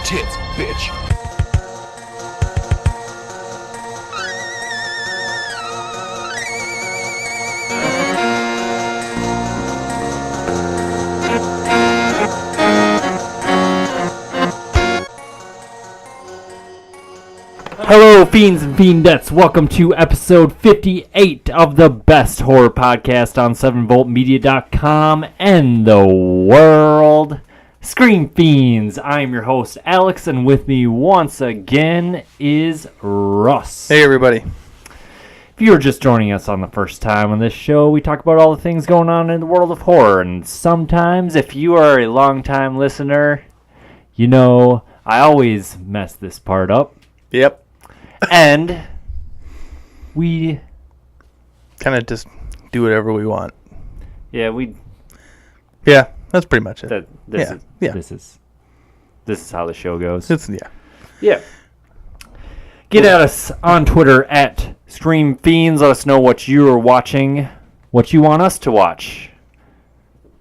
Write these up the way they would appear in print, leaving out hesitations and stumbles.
Tits, bitch. Hello, fiends and fiendettes. Welcome to episode 58 of the best horror podcast on 7voltmedia.com and the world. Scream Fiends. I am your host, Alex, and with me once again is Russ. Hey, everybody. If you are just joining us on the first time on this show, we talk about all the things going on in the world of horror, and sometimes, if you are a long-time listener, you know I always mess this part up. Yep. And we kind of just do whatever we want. Yeah, that's pretty much it. This is how the show goes. Yeah. Get at us on Twitter at Scream Fiends. Let us know what you are watching, what you want us to watch,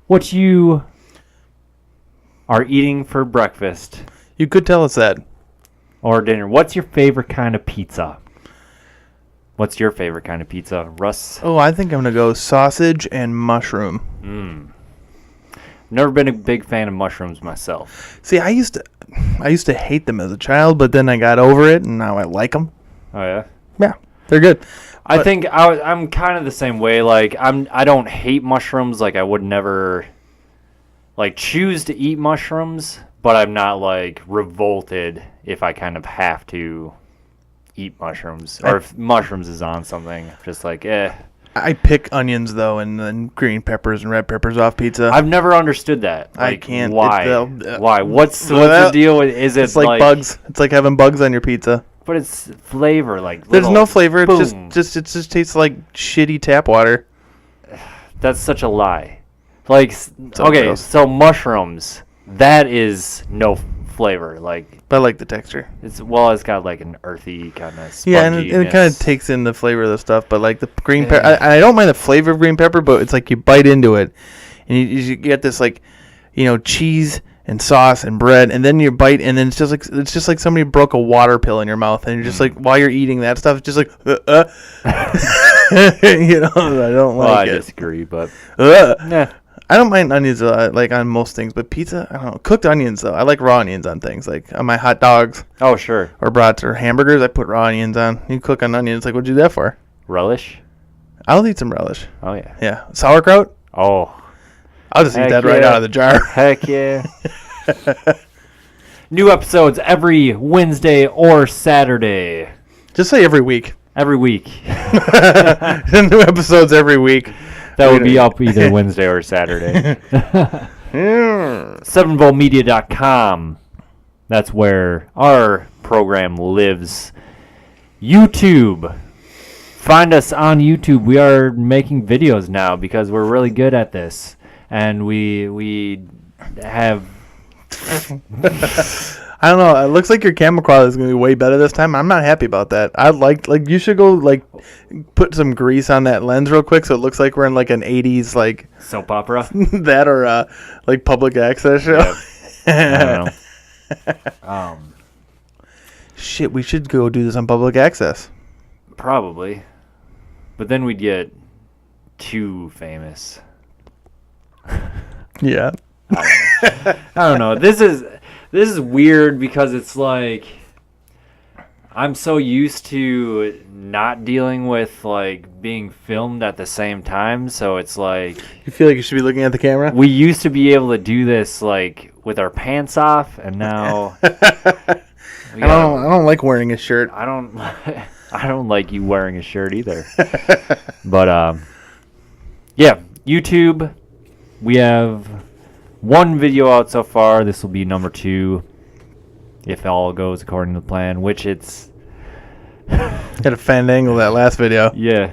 what you are eating for breakfast. You could tell us that. Or dinner. What's your favorite kind of pizza? What's your favorite kind of pizza, Russ? Oh, I think I'm going to go sausage and mushroom. Never been a big fan of mushrooms myself. See, I used to hate them as a child, but then I got over it, and now I like them. Oh, yeah? Yeah, they're good. I think I'm kind of the same way. Like, I don't hate mushrooms. Like, I would never, like, choose to eat mushrooms, but I'm not, like, revolted if I kind of have to eat mushrooms. Or if mushrooms is on something. Just like, I pick onions, though, and then green peppers and red peppers off pizza. I've never understood that. Like, I can't. Why? Why? What's the deal with is it? It's like bugs. It's like having bugs on your pizza. But it's flavor. Like, there's no flavor. Boom. It just tastes like shitty tap water. That's such a lie. Like, So okay, gross. so mushrooms, that is no flavor. Like, But I like the texture. it's got like an earthy kind of sponginess. Yeah, and it kind of takes in the flavor of the stuff. But like the green pepper, I don't mind the flavor of green pepper, but it's like you bite into it, and you get this like, cheese and sauce and bread, and then you bite, and then it's just like somebody broke a water pill in your mouth, and you're just like, while you're eating that stuff, it's just like, I don't like it. I disagree, but Yeah. I don't mind onions like on most things, but pizza, I don't know. Cooked onions though, I like raw onions on things, like on my hot dogs. Oh, sure. Or brats or hamburgers, I put raw onions on. You cook on onions, like what'd you do that for? Relish. I'll eat some relish. Oh yeah. Yeah, sauerkraut. Oh, I'll just eat that right out of the jar. Heck yeah. New episodes every Wednesday or Saturday. Just say every week. Every week. New episodes every week. That would be up either Wednesday or Saturday. 7voltmedia.com. That's where our program lives. YouTube. Find us on YouTube. We are making videos now because we're really good at this. And we have... I don't know. It looks like your camera quality is going to be way better this time. I'm not happy about that. I'd like you should go put some grease on that lens real quick so it looks like we're in like an 80s like soap opera. That or like public access show. Yeah. I don't know. Shit, we should go do this on public access. Probably. But then we'd get too famous. Yeah. I don't know. This is weird because it's like I'm so used to not dealing with like being filmed at the same time, so it's like you feel like you should be looking at the camera. We used to be able to do this like with our pants off, and now I don't like wearing a shirt. I don't like you wearing a shirt either. But yeah, YouTube. We have one video out so far. This will be number 2 if all goes according to plan, which it's Had a fan angle that last video. Yeah.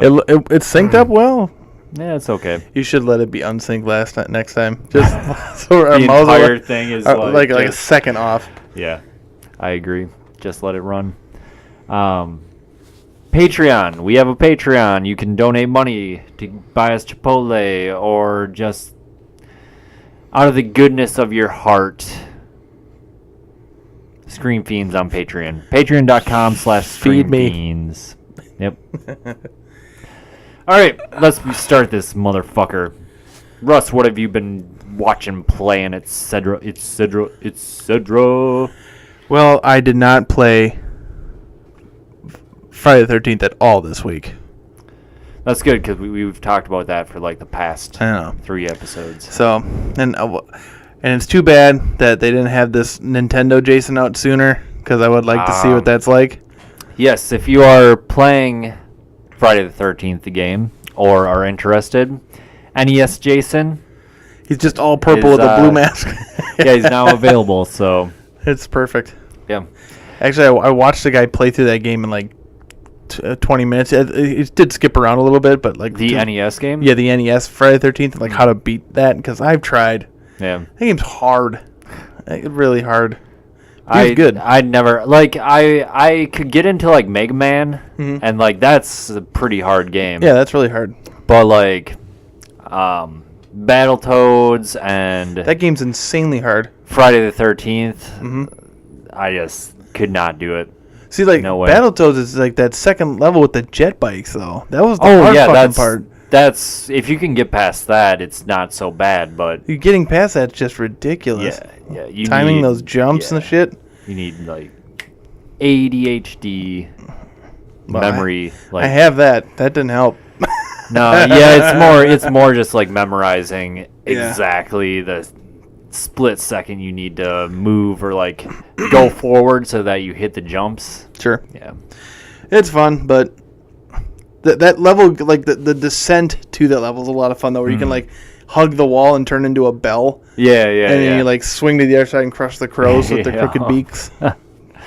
It synced up well. Yeah, it's okay. You should let it be unsynced next time. Just so our the entire thing is like a second off. Yeah, I agree. Just let it run. Patreon. We have a Patreon. You can donate money to buy us Chipotle or just out of the goodness of your heart Scream Fiends on Patreon. Patreon.com/ScreamFiends. Yep. All right, let's start this motherfucker. Russ, what have you been watching, playing, etc., etc., etc.? Well, I did not play Friday the 13th at all this week. That's good because we've talked about that for like the past 3 episodes. So, and it's too bad that they didn't have this Nintendo Jason out sooner because I would like to see what that's like. Yes, if you are playing Friday the 13th, the game, or are interested, NES Jason. He's just all purple with a blue mask. Yeah, he's now available, so. It's perfect. Yeah. Actually, I watched a guy play through that game in like 20 minutes. It did skip around a little bit, but like the NES game. Yeah, the NES Friday the 13th, like how to beat that because I've tried. Yeah, that game's hard, really hard. It's good. I'd never I could get into like Mega Man, and like that's a pretty hard game. Yeah, that's really hard. But like, Battletoads and that game's insanely hard. Friday the 13th. I just could not do it. See, like, no way. Battletoads is like that second level with the jet bikes, though. That was the hard fucking part. That's if you can get past that, it's not so bad. But you're getting past that's just ridiculous. Yeah. You timing those jumps and shit. You need like ADHD memory. I have that. That didn't help. No, yeah, it's more just like memorizing exactly the split second you need to move or like go forward so that you hit the jumps. Sure. Yeah. It's fun, but that level, like the descent to that level is a lot of fun though, where you can like hug the wall and turn into a bell. Yeah. And then you like swing to the other side and crush the crows with the crooked beaks.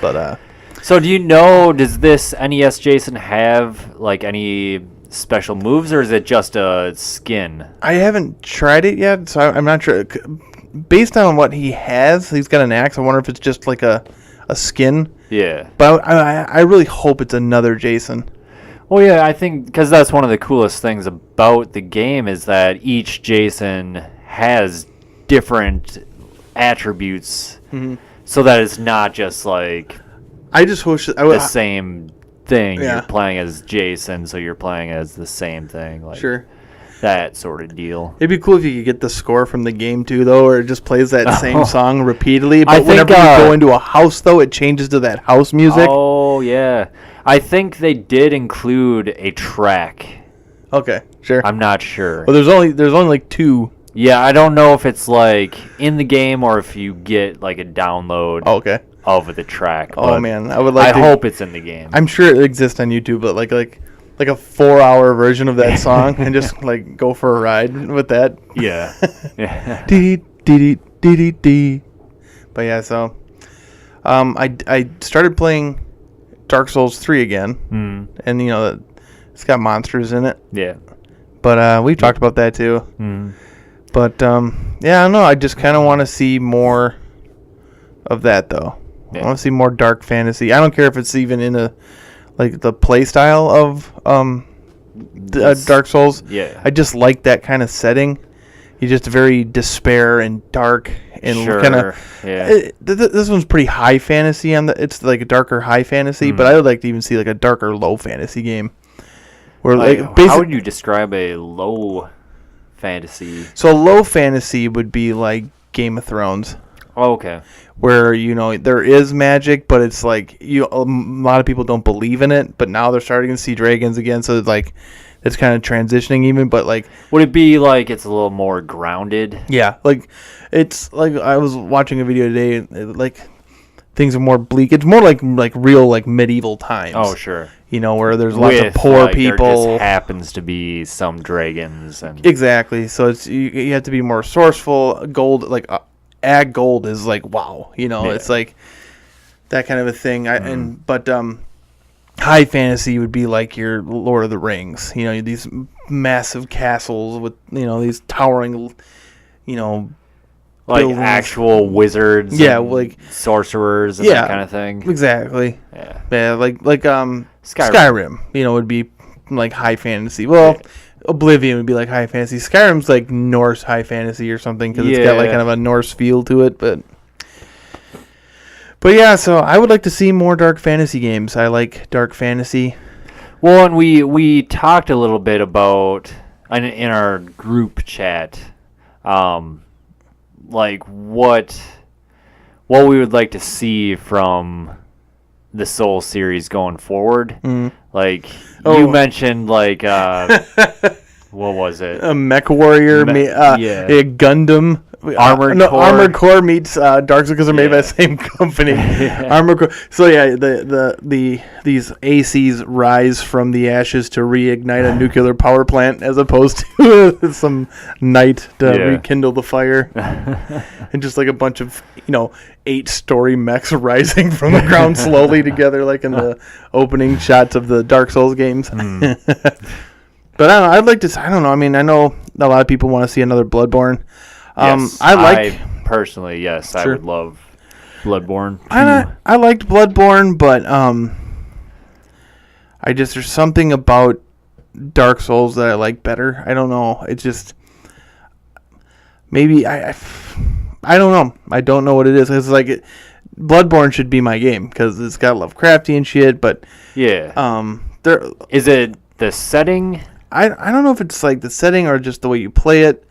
But so does this NES Jason have like any special moves, or is it just a skin? I haven't tried it yet, so I'm not sure. Based on what he has, he's got an axe. I wonder if it's just like a skin. Yeah. But I really hope it's another Jason. Well, yeah, I think because that's one of the coolest things about the game is that each Jason has different attributes, so that it's not just like I just wish the same thing. Yeah. You're playing as Jason, so you're playing as the same thing. Like, sure. That sort of deal. It'd be cool if you could get the score from the game too, though, or it just plays that same song repeatedly. But whenever you go into a house, though, it changes to that house music. Oh yeah, I think they did include a track. Okay, sure. I'm not sure. Well, there's only like 2. Yeah, I don't know if it's like in the game or if you get like a download. Of the track. Oh man, I would like. I hope it's in the game. I'm sure it exists on YouTube, but like a 4-hour version of that song, and just like go for a ride with that. Yeah. Yeah. Dee. But yeah, so I started playing Dark Souls 3 again, and you know it's got monsters in it. Yeah. But we've talked about that too. But yeah, I don't know. I just kind of want to see more of that though. Yeah. I want to see more dark fantasy. I don't care if it's even in the play style of Dark Souls. Yeah. I just like that kind of setting. You just very despair and dark and kind of. Yeah. This one's pretty high fantasy. It's like a darker high fantasy, but I would like to even see like a darker low fantasy game. Where how would you describe a low fantasy? So low fantasy would be like Game of Thrones. Oh, okay. Where there is magic, but it's like a lot of people don't believe in it. But now they're starting to see dragons again, so it's like it's kind of transitioning even. But like, would it be like it's a little more grounded? Yeah, like it's like I was watching a video today, like things are more bleak. It's more like real like medieval times. Oh, sure. Where there's lots of poor people. There just happens to be some dragons and exactly. So it's you have to be more resourceful. Gold ag gold is like wow, it's like that kind of a thing. But high fantasy would be like your Lord of the Rings. These massive castles with these towering, like buildings. Actual wizards. Yeah, like sorcerers and that kind of thing. Exactly. Yeah. Like Skyrim. Would be like high fantasy. Well. Yeah. Oblivion would be like high fantasy. Skyrim's like Norse high fantasy or something because it's got like kind of a Norse feel to it. But But yeah, so I would like to see more dark fantasy games. I like dark fantasy. Well, and we talked a little bit about in our group chat, like what we would like to see from the Soul series going forward. Like you mentioned, like what was it? A Mech Warrior, a Gundam. Armored Core meets Dark Souls because they're made by the same company. Armored Core. So yeah, these ACs rise from the ashes to reignite a nuclear power plant, as opposed to some knight to rekindle the fire, and just like a bunch of 8-story mechs rising from the ground slowly together, like in the opening shots of the Dark Souls games. But I don't know. I'd like to. I don't know. I mean, I know a lot of people want to see another Bloodborne. Yes, I personally, yes, sure. I would love Bloodborne. I liked Bloodborne, but there's something about Dark Souls that I like better. I don't know. It's just maybe I don't know. I don't know what it is. It's like Bloodborne should be my game because it's got Lovecraftian shit. But is it the setting? I don't know if it's like the setting or just the way you play it.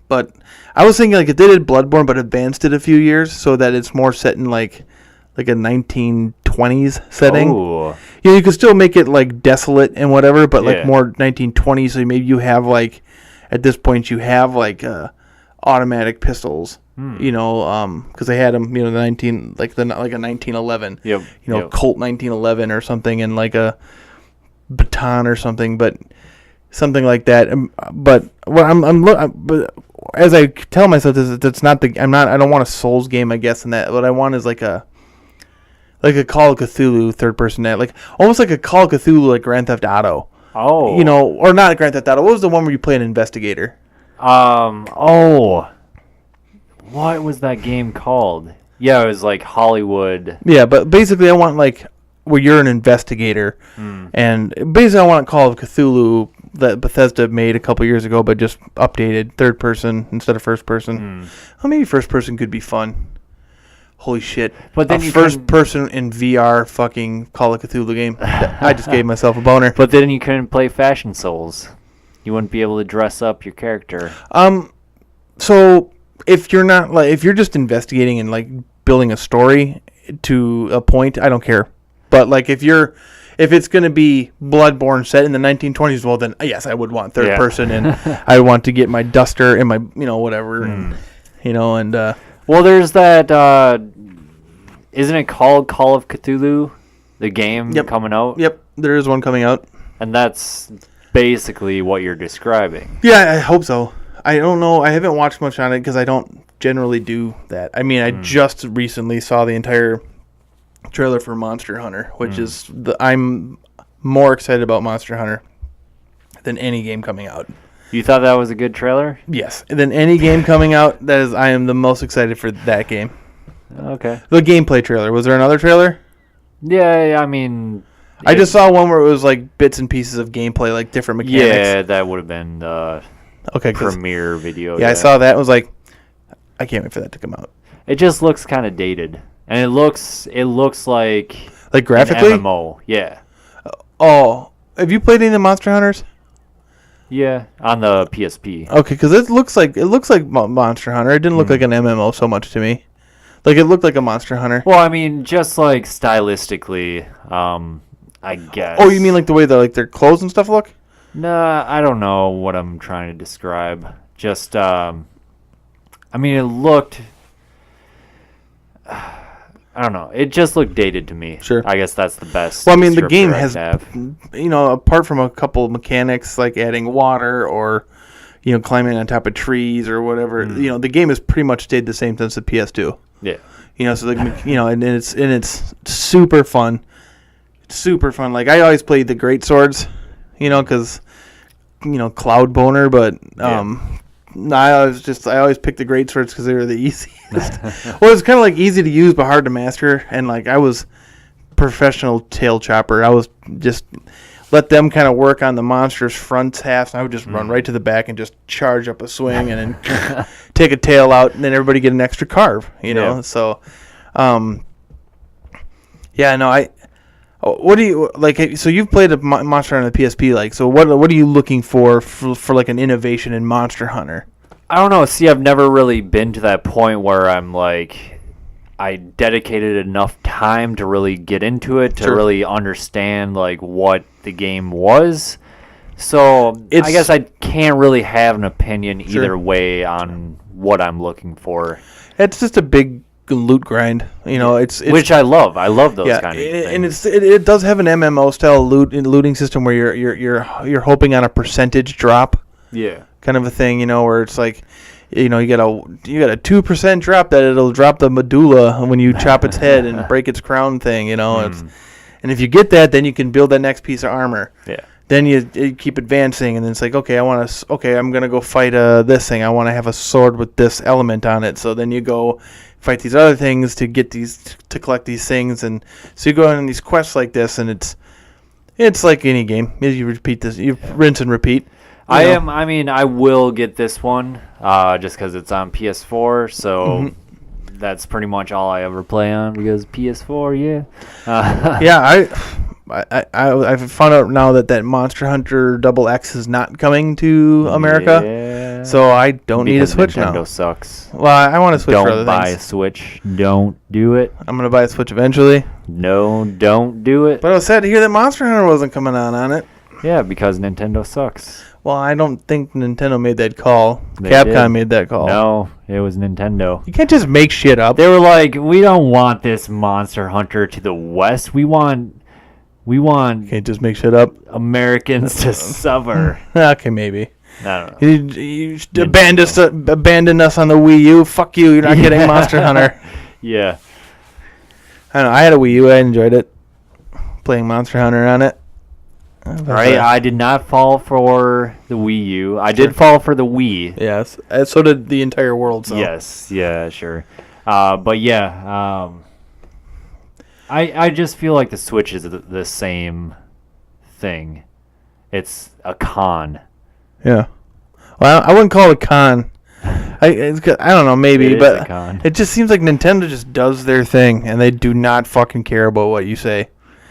But I was thinking like if they did Bloodborne but advanced it a few years so that it's more set in like a 1920s setting. Oh. You could still make it like desolate and whatever, but like more 1920s. So maybe you have like at this point you have like automatic pistols. Because they had them, the 1911. Colt 1911 or something, and like a baton or something, but something like that. But what but as I tell myself, that's not the. I don't want a Souls game, I guess. In that, what I want is like a Call of Cthulhu third person, like almost like a Call of Cthulhu, like Grand Theft Auto. Oh, or not Grand Theft Auto. What was the one where you play an investigator? What was that game called? Yeah, it was like Hollywood. Yeah, but basically I want like where you're an investigator, and basically I want Call of Cthulhu that Bethesda made a couple years ago, but just updated third person instead of first person. Well, maybe first person could be fun. Holy shit! But then first person in VR fucking Call of Cthulhu game. I just gave myself a boner. But then you couldn't play Fashion Souls. You wouldn't be able to dress up your character. So if you're not if you're just investigating and like building a story to a point, I don't care. But like if it's going to be Bloodborne set in the 1920s, well then yes, I would want third person, and I want to get my duster and my whatever, and well, there's that. Isn't it called Call of Cthulhu? The game coming out. Yep, there is one coming out, and that's basically what you're describing. Yeah, I hope so. I don't know. I haven't watched much on it because I don't generally do that. I mean, I just recently saw the entire trailer for Monster Hunter, which is I'm more excited about Monster Hunter than any game coming out. You thought that was a good trailer? Yes, than any game coming out. I am the most excited for that game. Okay. The gameplay trailer. Was there another trailer? Yeah, I mean, I just saw one where it was like bits and pieces of gameplay, like different mechanics. Yeah, that would have been the premiere video. Yeah, I saw that. I was like, I can't wait for that to come out. It just looks kind of dated, and it looks like graphically an MMO. Yeah. Oh, have you played any of the Monster Hunters? Yeah, on the PSP. Okay, because it looks like Monster Hunter. It didn't look like an MMO so much to me. Like it looked like a Monster Hunter. Well, I mean, just like stylistically, I guess. Oh, you mean like the way their clothes and stuff look? Nah, I don't know what I'm trying to describe. Just, I mean, it looked. I don't know. It just looked dated to me. Sure. I guess that's the best. Well, I mean, the game has, apart from a couple of mechanics like adding water or, climbing on top of trees or whatever, the game has pretty much stayed the same since the PS2. Yeah. So and it's super fun. It's super fun. Like I always played the great swords, because, cloud boner, but I always picked the great swords because they were the easiest. Well, it's kind of like easy to use but hard to master, and like I was professional tail chopper. I was just let them kind of work on the monster's front half, and I would just run right to the back and just charge up a swing and then take a tail out, and then everybody get an extra carve. You know, so, yeah, no, what do you like? So you've played a Monster Hunter on the PSP, like, so what are you looking for like an innovation in Monster Hunter? I don't know. See, I've never really been to that point where I'm like, I dedicated enough time to really get into it, to really understand like what the game was. So I guess I can't really have an opinion either way on what I'm looking for. It's just a big loot grind, you know. It's which I love. I love those kind of things. And it does have an MMO style looting system where you're hoping on a percentage drop. Yeah. Kind of a thing, you know, where it's like, you know, you got a 2% drop that it'll drop the medulla when you chop its head and break its crown thing, you know. And if you get that, then you can build that next piece of armor. Yeah. Then you keep advancing, and then it's like, okay, I'm gonna go fight this thing. I want to have a sword with this element on it. So then you go fight these other things to get to collect these things, and so you go on these quests like this, and it's like any game. You repeat this, you rinse and repeat. I will get this one just because it's on PS4, so that's pretty much all I ever play on because PS4, yeah. I've found out now that Monster Hunter XX is not coming to America, so I don't need a Switch Nintendo now. sucks. Well, I want a Switch for other things. Don't buy a Switch. Don't do it. I'm going to buy a Switch eventually. No, don't do it. But I was sad to hear that Monster Hunter wasn't coming on it. Yeah, because Nintendo sucks. Well, I don't think Nintendo made that call. Capcom made that call. No, it was Nintendo. You can't just make shit up. They were like, we don't want this Monster Hunter to the West. We want you can't just make shit up. Americans to suffer. Okay, maybe. I don't know. You abandoned us on the Wii U. Fuck you. You're not getting Monster Hunter. Yeah. I don't know. I had a Wii U. I enjoyed it. Playing Monster Hunter on it. Right. I did not fall for the Wii U. I did fall for the Wii. Yes. So did the entire world. So. Yes. Yeah, sure. But yeah. I just feel like the Switch is the same thing. It's a con. Yeah. Well, I wouldn't call it a con. I don't know, maybe, but it just seems like Nintendo just does their thing, and they do not fucking care about what you say.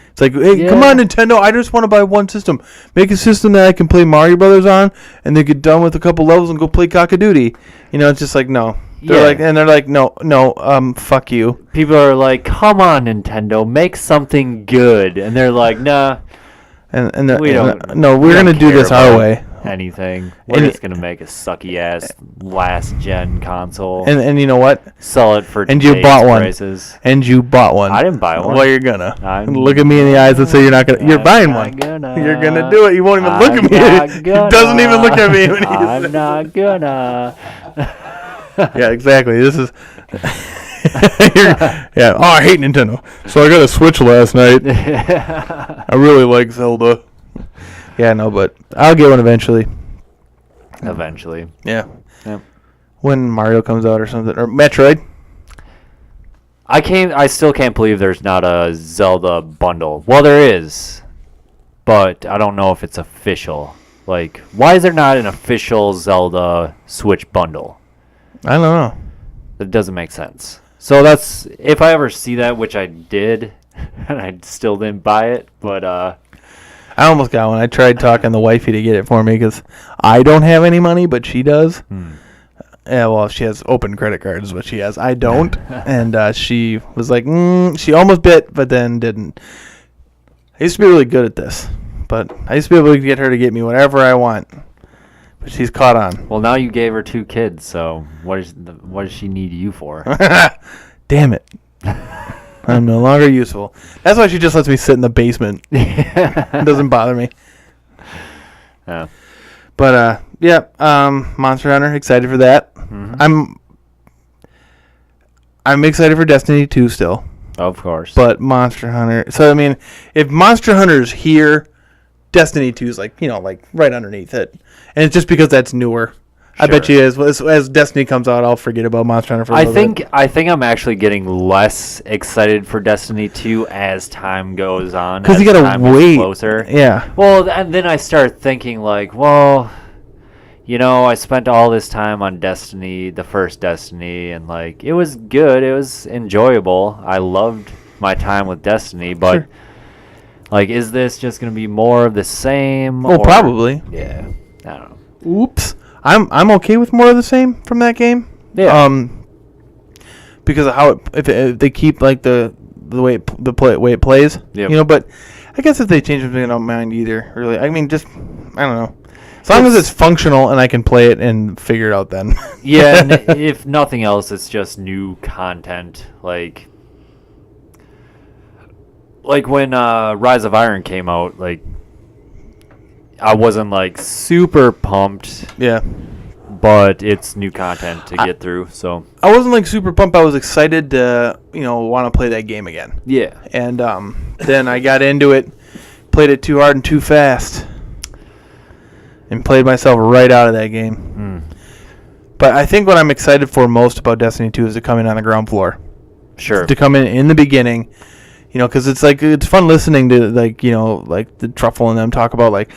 It's like, hey, come on, Nintendo, I just want to buy one system. Make a system that I can play Mario Brothers on, and then get done with a couple levels and go play Cock-a-Doodle. You know, it's just like, no. They're like, no, fuck you. People are like, come on, Nintendo, make something good. And they're like, nah. We're going to do this our way. Anything. We're just going to make a sucky-ass last-gen console. And you know what? Sell it for and you bought one. prices. And you bought one. I didn't buy one. Well, you're going to. Look at me in the eyes and say you're not going to. You're buying one. You're going to do it. You won't even look at me. He doesn't even look at me. When I'm not going to. Yeah, exactly. This is... yeah. Oh, I hate Nintendo. So I got a Switch last night. I really like Zelda. Yeah, no, but I'll get one eventually. Eventually. Yeah. Yep. When Mario comes out or something. Or Metroid. I still can't believe there's not a Zelda bundle. Well, there is. But I don't know if it's official. Like, why is there not an official Zelda Switch bundle? I don't know. That doesn't make sense. So that's, if I ever see that, which I did, and I still didn't buy it, but I almost got one. I tried talking the wifey to get it for me because I don't have any money, but she does. Yeah, well, she has open credit cards is what she has. I don't. And she was like, she almost bit, but then didn't. I used to be really good at this, but I used to be able to get her to get me whatever I want. But she's caught on. Well, now you gave her 2 kids, so what does she need you for? Damn it. I'm no longer useful. That's why she just lets me sit in the basement. It doesn't bother me. Yeah. But, Monster Hunter, excited for that. Mm-hmm. I'm excited for Destiny 2 still. Of course. But Monster Hunter... So, I mean, if Monster Hunter's here, Destiny 2 is like right underneath it. And it's just because that's newer. Sure. I bet you as Destiny comes out, I'll forget about Monster Hunter for a little bit. I think I'm actually getting less excited for Destiny 2 as time goes on. Because you gotta wait. Closer. Yeah. Well, and then I start thinking like, well, I spent all this time on Destiny, the first Destiny, and like it was good. It was enjoyable. I loved my time with Destiny, but Sure. like, is this just gonna be more of the same? Well, probably. Yeah, I don't know. Oops. I'm okay with more of the same from that game. Yeah. Because of how if they keep like the way it plays. Yep. But I guess if they change something, I don't mind either. Really, I mean, just I don't know. As long as it's functional and I can play it and figure it out, then. Yeah, and if nothing else, it's just new content. Like when Rise of Iron came out, like I wasn't like super pumped, Yeah. but it's new content to get through. So I wasn't like super pumped. I was excited to want to play that game again. yeah, And then I got into it, played it too hard and too fast, and played myself right out of that game. But I think what I'm excited for most about Destiny 2 is to come in on the ground floor. sure. To come in the beginning, because it's like it's fun listening to like the Truffle and them talk about like,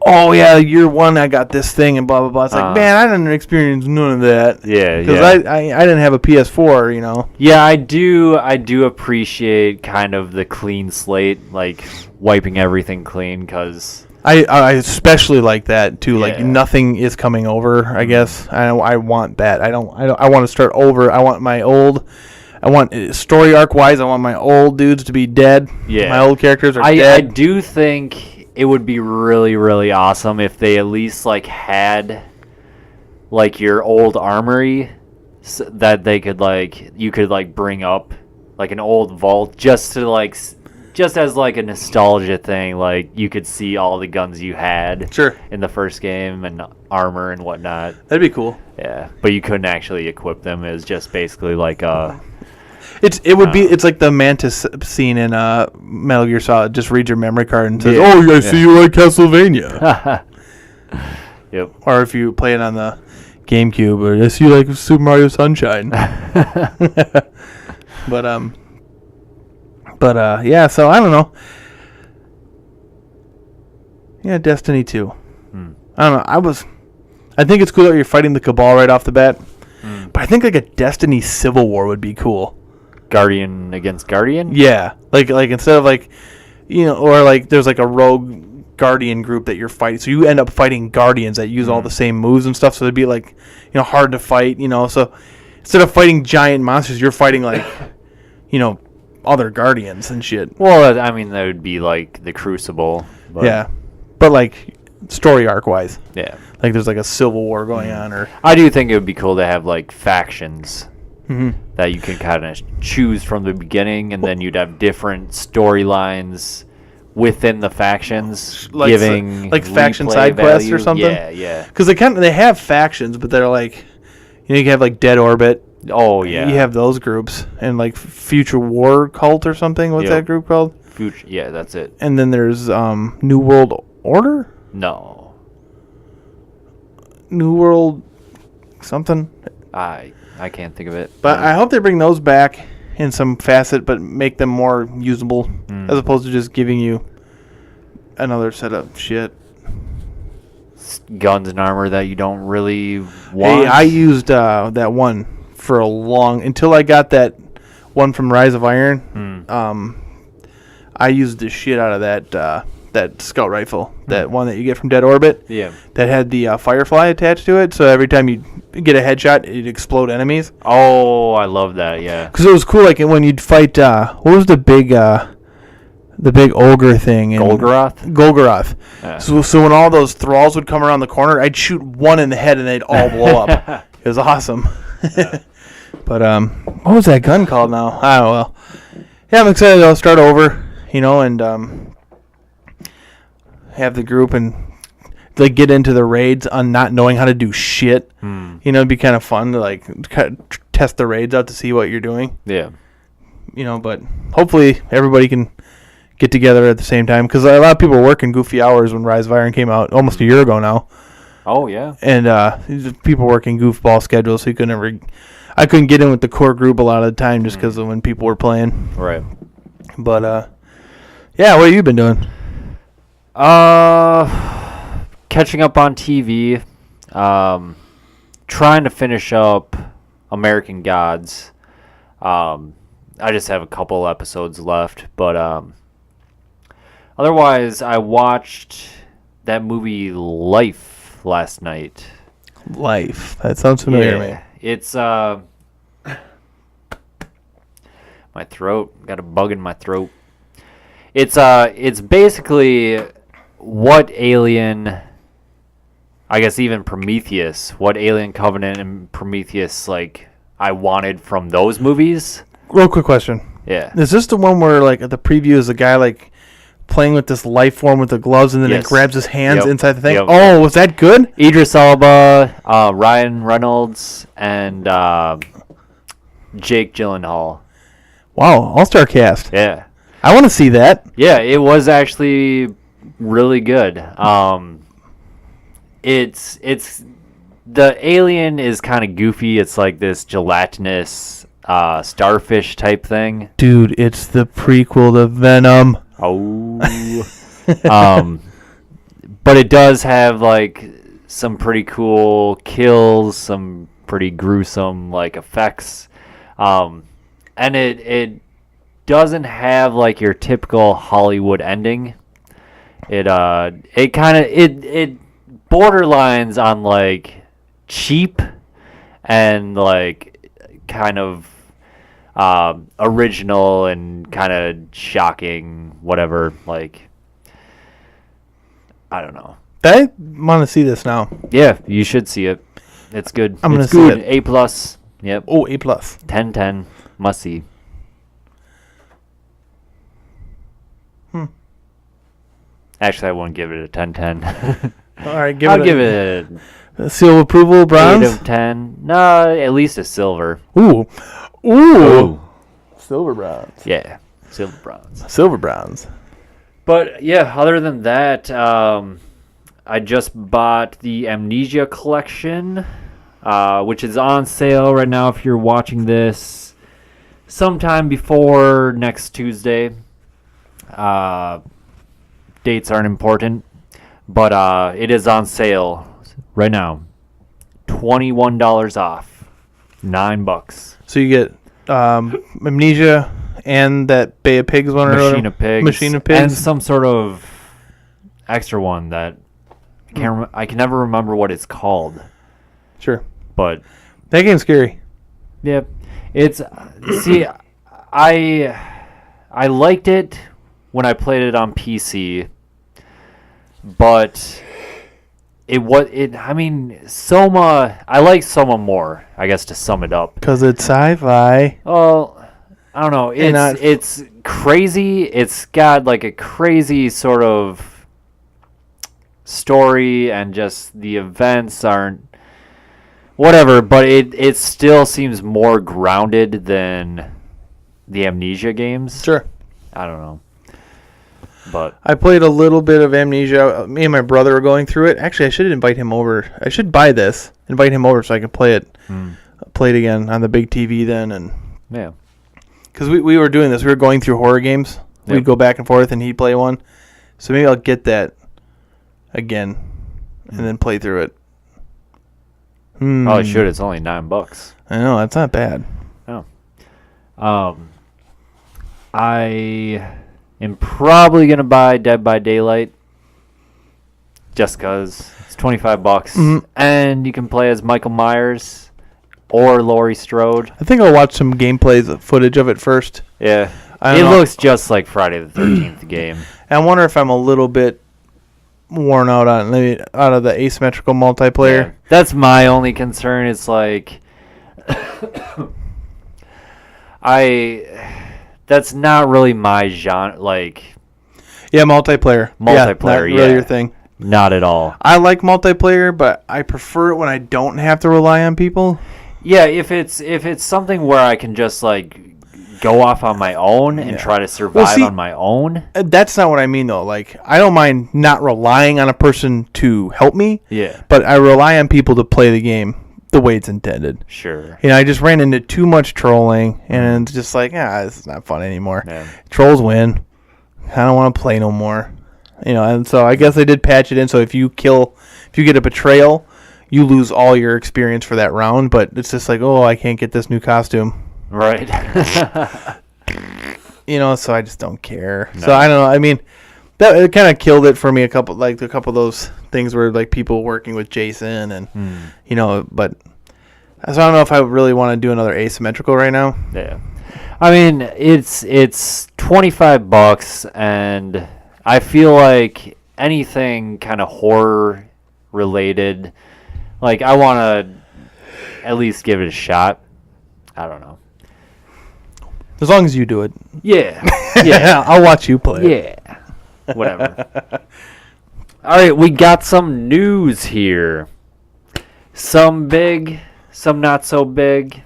oh yeah, year one I got this thing and blah blah blah. It's like, man, I didn't experience none of that. Yeah, because I didn't have a PS4. Yeah, I do appreciate kind of the clean slate, like wiping everything clean, because I especially like that too. Like Yeah. nothing is coming over. I guess I want that. I want to start over. I want my old. I want story arc wise. I want my old dudes to be dead. Yeah. My old characters are I dead. do think it would be really, really awesome if they at least like had like your old armory that they could you could like bring up like an old vault just to like just as like a nostalgia thing. Like you could see all the guns you had Sure. in the first game and armor and whatnot. That'd be cool. Yeah, but you couldn't actually equip them. It was just basically like It's like the Mantis scene in Metal Gear Solid. Just read your memory card and says, Yeah. "Oh, I see you like Castlevania." Yep. Or if you play it on the GameCube, or I see you like Super Mario Sunshine. But yeah. So I don't know. Yeah, Destiny 2. I don't know. I think it's cool that you're fighting the Cabal right off the bat. But I think like a Destiny Civil War would be cool. Guardian against Guardian? Yeah, like instead of like, or like there's like a rogue Guardian group that you're fighting, so you end up fighting Guardians that use all the same moves and stuff. So it'd be like, hard to fight. So instead of fighting giant monsters, you're fighting like, other Guardians and shit. Well, I mean, that would be like the Crucible. But Yeah, but like story arc wise, Yeah. like there's like a civil war going on, or I do think it would be cool to have like factions that you can kind of choose from the beginning, and then you'd have different storylines within the factions, Like giving like faction replay side quests or value. something? Yeah. because they have factions, but they're like, you can have like Dead Orbit. Oh yeah. You have those groups, and like Future War Cult or something. What's Yep. that group called? Future. Yeah, that's it. And then there's New World Order, No, New World something. I can't think of it. But I hope they bring those back in some facet, but make them more usable, as opposed to just giving you another set of shit. Guns and armor that you don't really want. Hey, I used that one for until I got that one from Rise of Iron. I used the shit out of that scout rifle, that one that you get from Dead Orbit. Yeah. That had the Firefly attached to it, so every time you get a headshot, it'd explode enemies. Oh, I love that. Yeah. Because it was cool, like when you'd fight. What was the big ogre thing? Golgoroth. Yeah. So when all those thralls would come around the corner, I'd shoot one in the head and they'd all blow up. It was awesome. But what was that gun called now? I don't know. Yeah, I'm excited. I'll start over, and have the group and like get into the raids on not knowing how to do shit. It'd be kind of fun to like test the raids out to see what you're doing. Yeah. But hopefully everybody can get together at the same time, because a lot of people were working goofy hours when Rise of Iron came out almost a year ago now. Oh yeah. And people working goofball schedules, so I couldn't get in with the core group a lot of the time just because of when people were playing. Right. But yeah, what have you been doing? Catching up on TV. Trying to finish up American Gods. I just have a couple episodes left, but otherwise, I watched that movie Life last night. Life. That sounds familiar to me. It's my throat. Got a bug in my throat. It's basically what Alien, I guess even Prometheus, what Alien Covenant and Prometheus, like, I wanted from those movies. Real quick question. Yeah. Is this the one where, like, the preview is a guy, like, playing with this life form with the gloves and then it grabs his hands inside the thing? Yep. Oh, was that good? Idris Elba, Ryan Reynolds, and Jake Gyllenhaal. Wow, all-star cast. Yeah. I want to see that. Yeah, it was actually really good. It's the alien is kind of goofy. It's like this gelatinous starfish type thing. Dude, it's the prequel to Venom. Oh. But it does have like some pretty cool kills, some pretty gruesome like effects. And it doesn't have like your typical Hollywood ending. It borderlines on like cheap and like kind of original and kind of shocking, whatever. Like, I don't know. I want to see this now. Yeah, you should see it. It's good. I'm gonna it's see good. it. A+. Yep. Oh, A+. 10/10. Must see. Actually, I wouldn't give it a 10/10. All right, I'll give it a seal of approval, bronze? 8 of 10. No, at least a silver. Ooh. Silver bronze. Yeah, silver bronze. Silver bronze. But yeah, other than that, I just bought the Amnesia Collection, which is on sale right now if you're watching this sometime before next Tuesday. Dates aren't important, but it is on sale right now. $21 off. $9. So you get Amnesia and that Bay of Pigs one, Machine of Pigs. Machine of Pigs, and some sort of extra one that I can never remember what it's called. Sure, but that game's scary. Yep, it's see, I liked it when I played it on PC, but I mean, Soma. I like Soma more, I guess, to sum it up. Because it's sci-fi. Well, I don't know. It's crazy. It's got like a crazy sort of story, and just the events aren't whatever. But it still seems more grounded than the Amnesia games. Sure. I don't know. But I played a little bit of Amnesia. Me and my brother were going through it. Actually, I should invite him over. I should buy this, invite him over so I can play it. Play it again on the big TV then, and yeah. Because we were doing this. We were going through horror games. Yep. We'd go back and forth, and he'd play one. So maybe I'll get that again and then play through it. Probably should. It's only $9. I know. That's not bad. No. I am probably going to buy Dead by Daylight just because it's $25. And you can play as Michael Myers or Laurie Strode. I think I'll watch some gameplays, footage of it first. Yeah. It looks just like Friday the 13th game. And I wonder if I'm a little bit worn out on maybe out of the asymmetrical multiplayer. Yeah. That's my only concern. It's like that's not really my genre. Like, yeah, multiplayer. Multiplayer, not really your thing. Not at all. I like multiplayer, but I prefer it when I don't have to rely on people. Yeah, if it's something where I can just like go off on my own and try to survive on my own. That's not what I mean though. Like, I don't mind not relying on a person to help me. Yeah. But I rely on people to play the game the way it's intended. Sure. You know, I just ran into too much trolling, and it's just like, this is not fun anymore. Yeah. Trolls win. I don't want to play no more. You know, and so I guess they did patch it in. So if you get a betrayal, you lose all your experience for that round. But it's just like, oh, I can't get this new costume. Right. So I just don't care. No. So I don't know. I mean, that it kind of killed it for me. A couple of those things where like people working with Jason and but so I don't know if I really want to do another asymmetrical right now. Yeah. I mean, it's $25, and I feel like anything kind of horror related, like I want to at least give it a shot. I don't know. As long as you do it. Yeah. Yeah. I'll watch you play. Yeah. Whatever. All right, we got some news here. Some big, some not so big.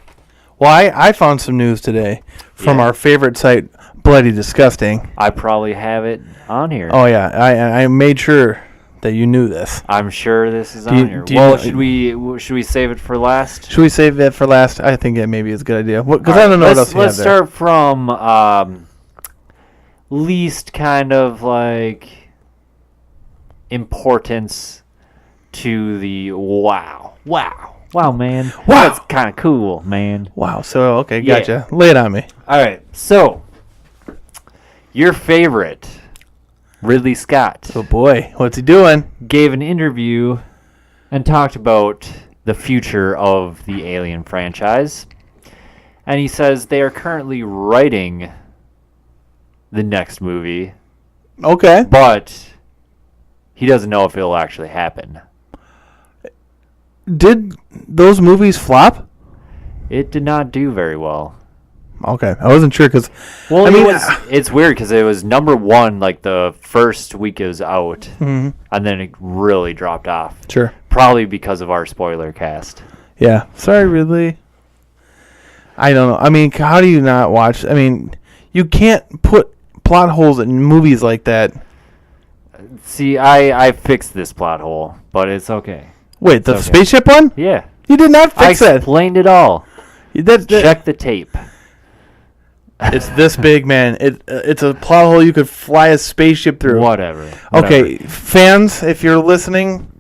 Well, I found some news today from our favorite site, Bloody Disgusting. I probably have it on here. Oh yeah, I made sure that you knew this. I'm sure this is on here. Well, should we save it for last? Should we save that for last? I think that maybe is a good idea. Because I don't know what else you have Let's start from least kind of like importance to the wow, man. Wow. That's kind of cool, man. Wow. So okay, gotcha. Yeah. Lay it on me. All right. So your favorite Ridley Scott. Oh boy, what's he doing? Gave an interview and talked about the future of the Alien franchise. And he says they are currently writing the next movie, Okay. but he doesn't know if it'll actually happen. Did those movies flop? It did not do very well. Okay, I wasn't sure because. Well, it's weird because it was number one like the first week it was out, and then it really dropped off. Sure. Probably because of our spoiler cast. Yeah. Sorry, Ridley. I don't know. I mean, how do you not watch? I mean, you can't put plot holes in movies like that. See, I fixed this plot hole, but it's okay. Wait, It's the okay. spaceship one? Yeah. You did not fix I that. explained it all. Check the tape. It's this big, man. It's a plot hole you could fly a spaceship through. Whatever. Okay, fans, if you're listening,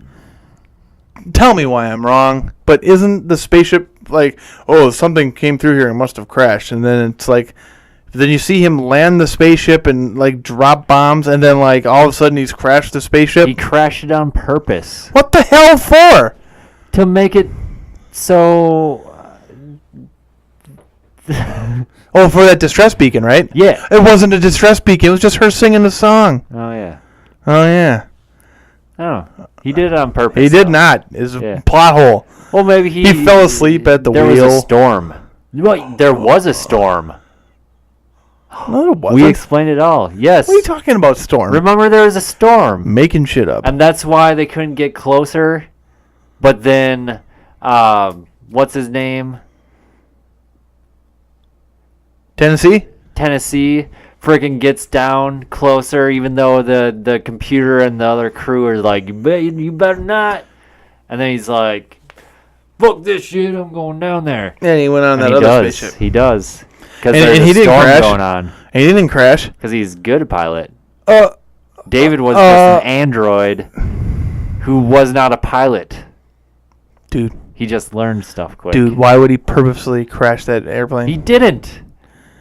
tell me why I'm wrong. But isn't the spaceship like, oh, something came through here and must have crashed, and then it's like, then you see him land the spaceship and like drop bombs, and then like all of a sudden he's crashed the spaceship. He crashed it on purpose What the hell for? to make it so. Oh, for that distress beacon, right? Yeah. It wasn't a distress beacon. It was just her singing the song. Oh yeah. Oh yeah. Oh, he did it on purpose. He did though. not. It's a Yeah. plot hole. Well, maybe he fell asleep at the there wheel. There was a storm. Well, there was a storm. No, it wasn't. We explained it all. Yes. What are you talking about, Storm? Remember, there was a storm, Making shit up. and that's why they couldn't get closer. But then, what's his name? Tennessee? Tennessee freaking gets down closer, even though the computer and the other crew are like, you better not. And then he's like, fuck this shit, I'm going down there. And he went on that And other spaceship. He does. Because And there's he a didn't storm crash? going on. And he didn't crash. Because he's a good pilot. Uh, David was just an android who was not a pilot. dude, He just learned stuff quick. why would he purposely crash that airplane? He didn't.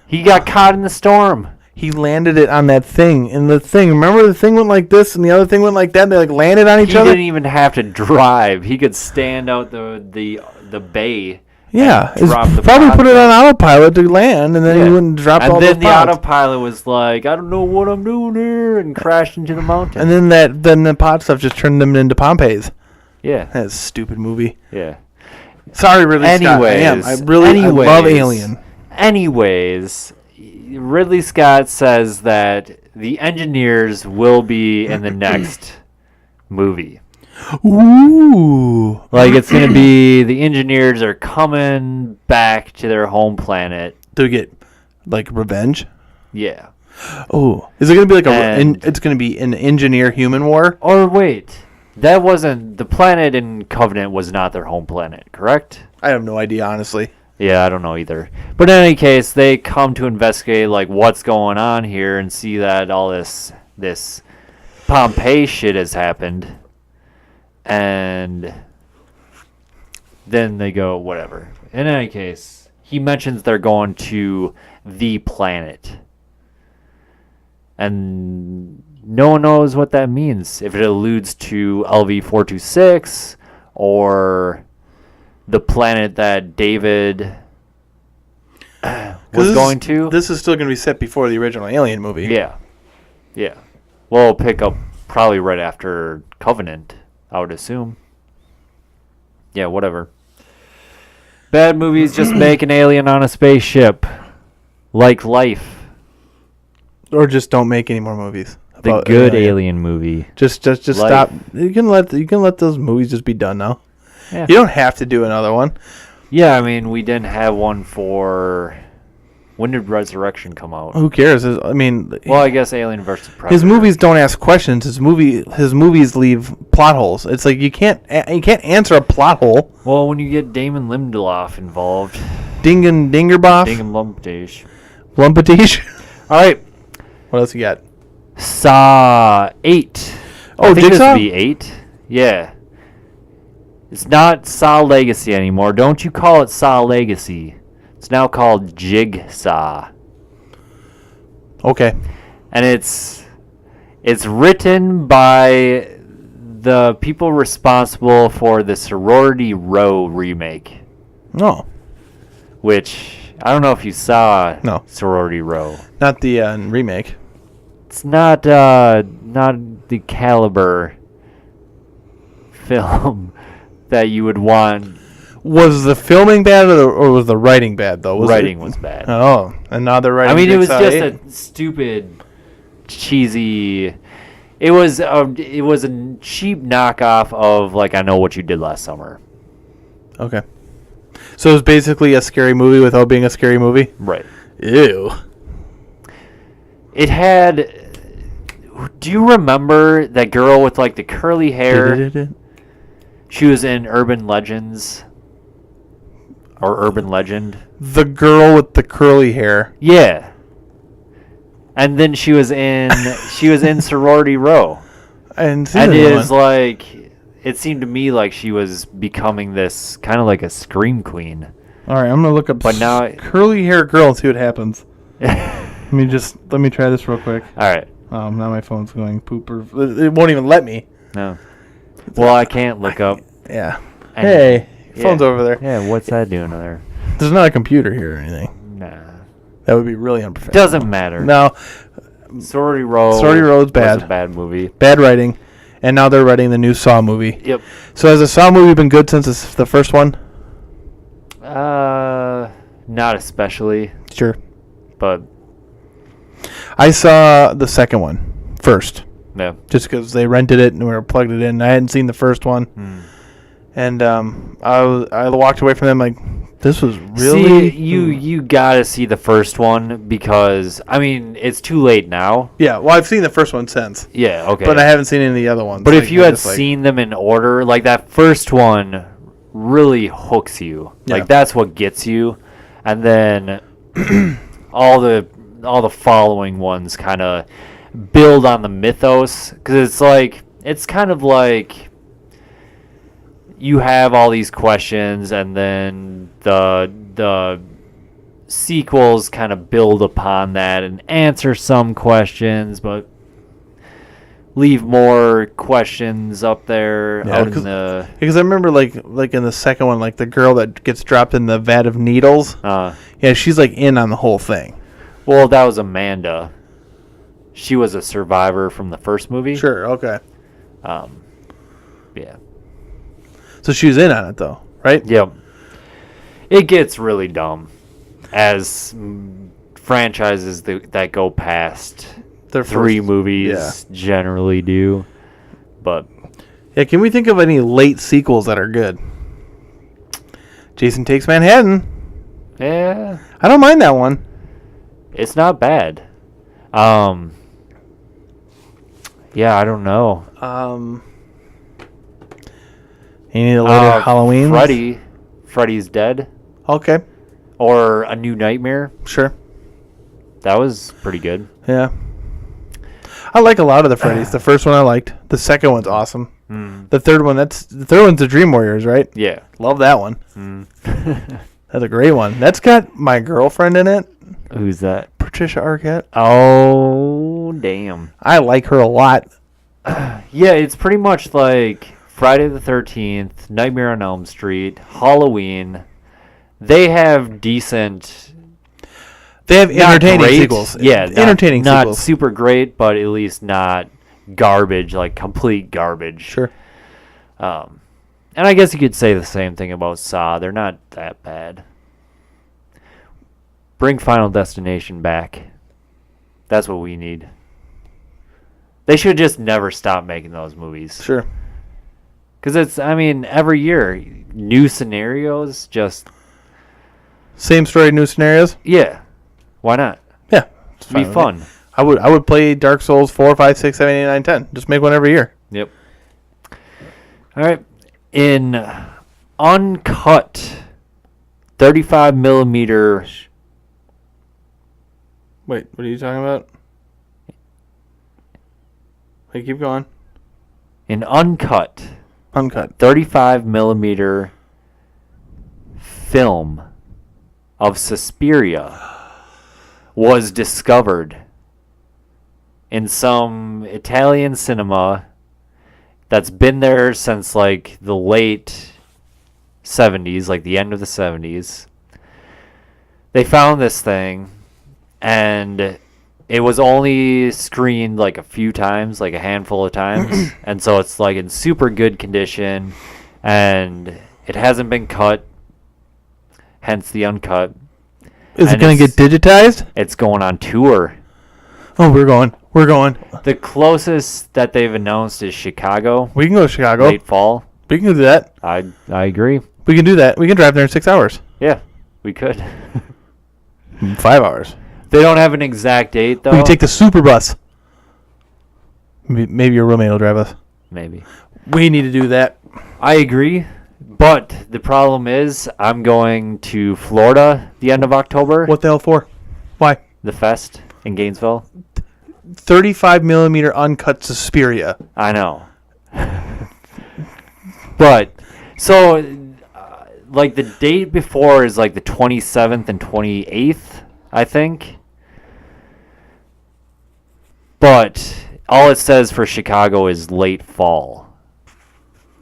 He got caught in the storm. He landed it on that thing. And the thing, remember the thing went like this and the other thing went like that? And they like landed on each He other? didn't even have to drive. He could stand out the bay. Yeah. and drop the Probably pod put it down. on autopilot to land, and then he wouldn't drop all And those then the pods. autopilot was like, I don't know what I'm doing here, and crashed into the mountain. And then the pod stuff just turned them into Pompeii's. yeah, That's a stupid movie. yeah. Sorry, Ridley Scott. I love Alien. Anyways, Ridley Scott says that the engineers will be in the next movie. Ooh. Like, it's going to be the engineers are coming back to their home planet. To get, like, revenge? Yeah. Oh. Is it going to be like And- it's going to be an engineer-human war? Or wait, that wasn't... The planet in Covenant was not their home planet, correct? I have no idea, honestly. Yeah, I don't know either. But in any case, they come to investigate, like, what's going on here and see that all this Pompeii shit has happened. And then they go, whatever. In any case, he mentions they're going to the planet. And no one knows what that means. If it alludes to LV-426 or the planet that David was going to. This is still going to be set before the original Alien movie. Yeah. Yeah. Well, it'll pick up probably right after Covenant, I would assume. Yeah, whatever. Bad movies just make an alien on a spaceship. Like life. Or just don't make any more movies. The good alien movie. Just stop. You can let those movies just be done now. Yeah. You don't have to do another one. Yeah, I mean, we didn't have one for... When did Resurrection come out? Who cares? I mean... Well, I guess Alien vs. Predator. His movies don't ask questions. His movies leave plot holes. It's like you can't answer a plot hole. Well, when you get Damon Lindelof involved... Dingerboff? Lumpatish. Lumpatish? All right. What else you got? Saw 8. Oh, I think Jigsaw? this would be 8. Yeah. It's not Saw Legacy anymore. Don't you call it Saw Legacy. It's now called Jigsaw. Okay. And it's written by the people responsible for the Sorority Row remake. Oh. Which, I don't know if you saw Sorority Row. Not the remake. It's not the caliber film that you would want. Was the filming bad or was the writing bad, though? Writing was bad. Oh, and now they're writing. I mean, it was Jigsaw just 8? a stupid, cheesy. It was a cheap knockoff of like I Know What You Did Last Summer. Okay. So it was basically a scary movie without being a scary movie? Right. Ew. It had... Do you remember that girl with like the curly hair? She was in Urban Legends. Or Urban Legend. The girl with the curly hair. Yeah. And then she was in Sorority Row. And it is like... It seemed to me like she was becoming this kind of like a scream queen. All right, I'm gonna look up curly hair girl and see what happens. let me try this real quick. All right. Now my phone's going pooper. It won't even let me. No. Well, I can't look up. Yeah. Hey, phone's over there. Yeah. What's that doing over there? There's not a computer here or anything. Nah. That would be really unprofessional. Doesn't matter. No. Sorority Row. Sorority Row's bad. Was a bad movie. Bad writing. And now they're writing the new Saw movie. Yep. So has the Saw movie been good since the first one? Not especially. Sure. But I saw the second one first. Yeah. Just because they rented it and we were plugged it in. I hadn't seen the first one. And I walked away from them like, this was really... See, you gotta see the first one because, I mean, it's too late now. Yeah, well, I've seen the first one since. Yeah, okay. But I haven't seen any of the other ones. But if you had seen them in order, like that first one really hooks you. Yeah. Like that's what gets you. And then all the following ones kind of build on the mythos because it's kind of like you have all these questions and then the sequels kind of build upon that and answer some questions but leave more questions up there out in the... Because I remember like in the second one, like the girl that gets dropped in the vat of needles. Yeah, she's like in on the whole thing. Well, that was Amanda. She was a survivor from the first movie. Sure, okay. Yeah. So she was in on it though, right? Yep. It gets really dumb as franchises that go past... Their 3 movies generally do, but yeah. Can we think of any late sequels that are good? Jason Takes Manhattan. Yeah, I don't mind that one. It's not bad. Yeah, I don't know. Any of the later Halloween? Freddy's Dead. Okay. Or A New Nightmare. Sure. That was pretty good. Yeah. I like a lot of the Freddy's. The first one I liked. The second one's awesome. The third one's the Dream Warriors, right? Yeah. Love that one. That's a great one. That's got my girlfriend in it. Who's that? Patricia Arquette. Oh, damn. I like her a lot. Yeah, it's pretty much like Friday the 13th, Nightmare on Elm Street, Halloween. They have decent... They have entertaining sequels. Yeah, entertaining not sequels. Not super great, but at least not garbage, like complete garbage. Sure. And I guess you could say the same thing about Saw. They're not that bad. Bring Final Destination back. That's what we need. They should just never stop making those movies. Sure. Because it's, I mean, every year, new scenarios, just... Same story, new scenarios? Yeah. Why not? Yeah. It'd be fun. I would play Dark Souls 4, 5, 6, 7, 8, 9, 10. Just make one every year. Yep. All right. In Uncut 35 millimeter... Wait, what are you talking about? Hey, keep going. In Uncut 35 millimeter film of Suspiria was discovered in some Italian cinema that's been there since like the late 70s, like the end of the 70s. They found this thing, and it was only screened like a few times, like a handful of times. And so it's like in super good condition, and it hasn't been cut, hence the uncut. Is it going to get digitized? It's going on tour. Oh, we're going. The closest that they've announced is Chicago. We can go to Chicago. Late fall. We can do that. I agree. We can do that. We can drive there in 6 hours. Yeah, we could. 5 hours. They don't have an exact date, though. We can take the super bus. Maybe your roommate will drive us. Maybe. We need to do that. I agree, but the problem is I'm going to Florida the end of October. What the hell for? Why? The Fest in Gainesville. 35 millimeter uncut Suspiria. I know. But, so, like the date before is like the 27th and 28th, I think. But all it says for Chicago is late fall.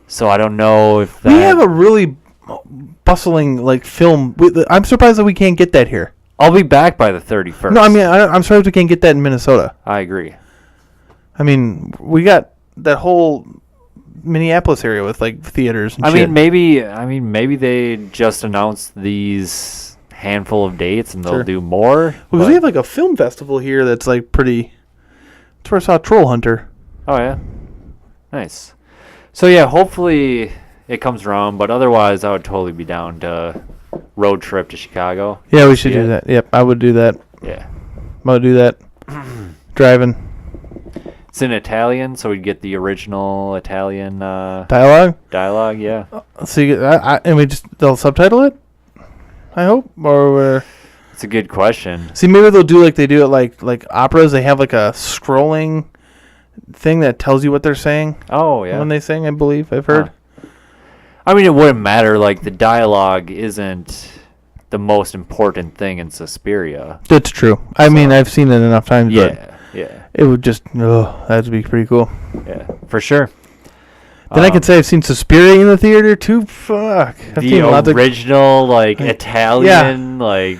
So I don't know if that... We have a really bustling like film. I'm surprised that we can't get that here. I'll be back by the 31st. No, I mean, I'm surprised we can't get that in Minnesota. I agree. I mean, we got that whole Minneapolis area with like theaters and shit. Maybe they just announced these handful of dates and they'll do more. Because we have like a film festival here that's like pretty... That's where I saw Troll Hunter. Oh, yeah? Nice. So, yeah, hopefully it comes around, but otherwise I would totally be down to road trip to Chicago. Yeah, we should do that. Yep, I would do that. Yeah. I would do that. Driving. It's in Italian, so we'd get the original Italian dialogue. Dialogue, yeah. So and we just they'll subtitle it. I hope, or it's a good question. See, maybe they'll do like they do it like operas. They have like a scrolling thing that tells you what they're saying. Oh yeah. When they sing, I believe I've heard. I mean, it wouldn't matter. Like the dialogue isn't the most important thing in Suspiria. That's true. I mean, I've seen it enough times. Yeah. Yeah. It would just, that would be pretty cool. Yeah, for sure. Then I could say I've seen Suspiria in the theater too. Fuck. The original, like, Italian, like...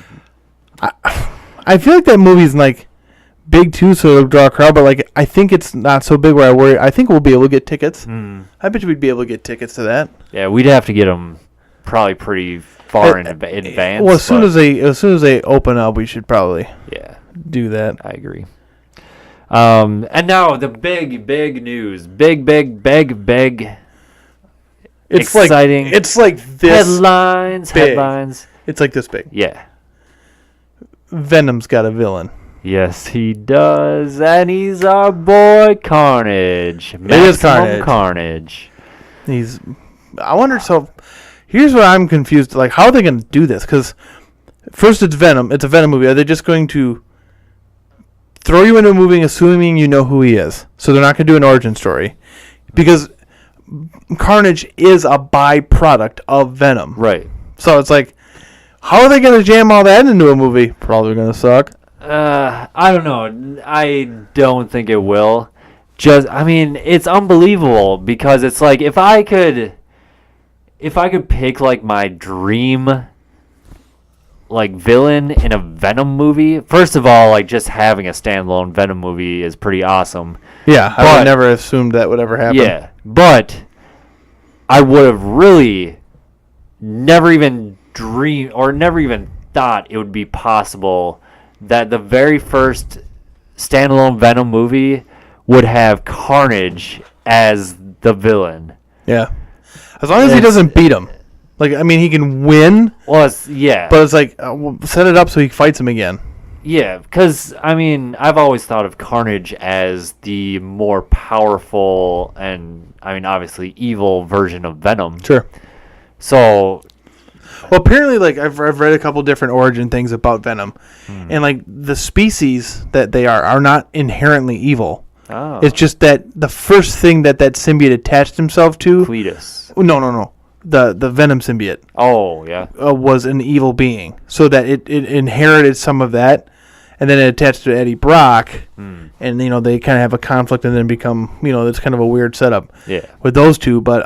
I feel like that movie's, like, big too, so it'll draw a crowd, but, like, I think it's not so big where I worry. I think we'll be able to get tickets. I bet you we'd be able to get tickets to that. Yeah, we'd have to get them probably pretty far in advance. Well, as soon as they open up, we should probably do that. I agree. And now the big news. Big. It's exciting. It's like this. Headlines. It's like this big. Yeah. Venom's got a villain. Yes, he does. And he's our boy Carnage. It is Carnage. I wonder, so here's what I'm confused. Like, how are they going to do this? Because first it's Venom. It's a Venom movie. Are they just going to throw you into a movie assuming you know who he is? So they're not going to do an origin story. Because Carnage is a byproduct of Venom. Right. So it's like, how are they going to jam all that into a movie? Probably going to suck. I don't know. I don't think it will. It's unbelievable because it's like if I could pick like my dream like villain in a Venom movie. First of all, like just having a standalone Venom movie is pretty awesome. Yeah, I would never assumed that would ever happen. Yeah, but I would have really never even dreamed or never even thought it would be possible that the very first standalone Venom movie would have Carnage as the villain. Yeah. As long as he doesn't beat him. Like, I mean, he can win. Well, yeah. But it's like, set it up so he fights him again. Yeah, because, I mean, I've always thought of Carnage as the more powerful and, I mean, obviously evil version of Venom. Sure. So... Well, apparently, like, I've read a couple different origin things about Venom. And, like, the species that they are not inherently evil. Oh. It's just that the first thing that symbiote attached himself to... Cletus. No. The Venom symbiote. Oh, yeah. Was an evil being. So that it inherited some of that. And then it attached to Eddie Brock. And, you know, they kind of have a conflict and then become, you know, it's kind of a weird setup. Yeah. With those two. But,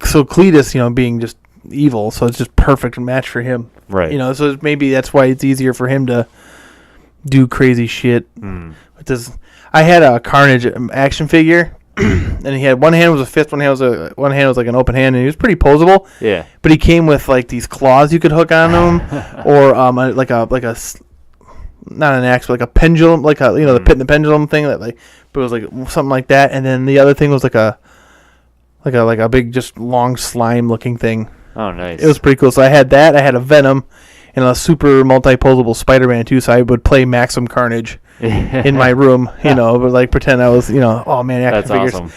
so Cletus, you know, being just evil. So it's just perfect match for him. Right. You know, so maybe that's why it's easier for him to do crazy shit. With this, I had a Carnage action figure. And he had one hand was a fist, one hand was like an open hand, and he was pretty posable. Yeah. But he came with like these claws you could hook on him, or like a not an axe, but like a pendulum, like a the pit and the pendulum thing that like, but it was like something like that. And then the other thing was like a big just long slime looking thing. Oh, nice. It was pretty cool. So I had that. I had a Venom and a super multi-posable Spider-Man too. So I would play Maximum Carnage in my room, you know, but like pretend I was, oh man, action figures. Awesome.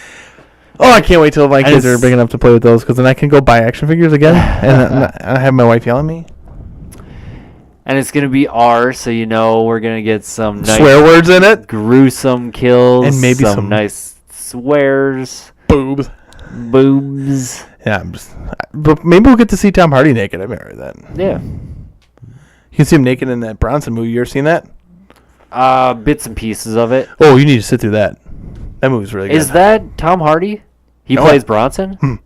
Oh, I can't wait till my kids are big enough to play with those, because then I can go buy action figures again, and I have my wife yell at me. And it's gonna be R, so we're gonna get some nice swear words in it, gruesome kills, and maybe some nice swears, boobs. Yeah, but maybe we'll get to see Tom Hardy naked. I remember that. Yeah, you can see him naked in that Bronson movie. You ever seen that? Bits and pieces of it. Oh, you need to sit through that. That movie's really good. Is that Tom Hardy? He plays Bronson?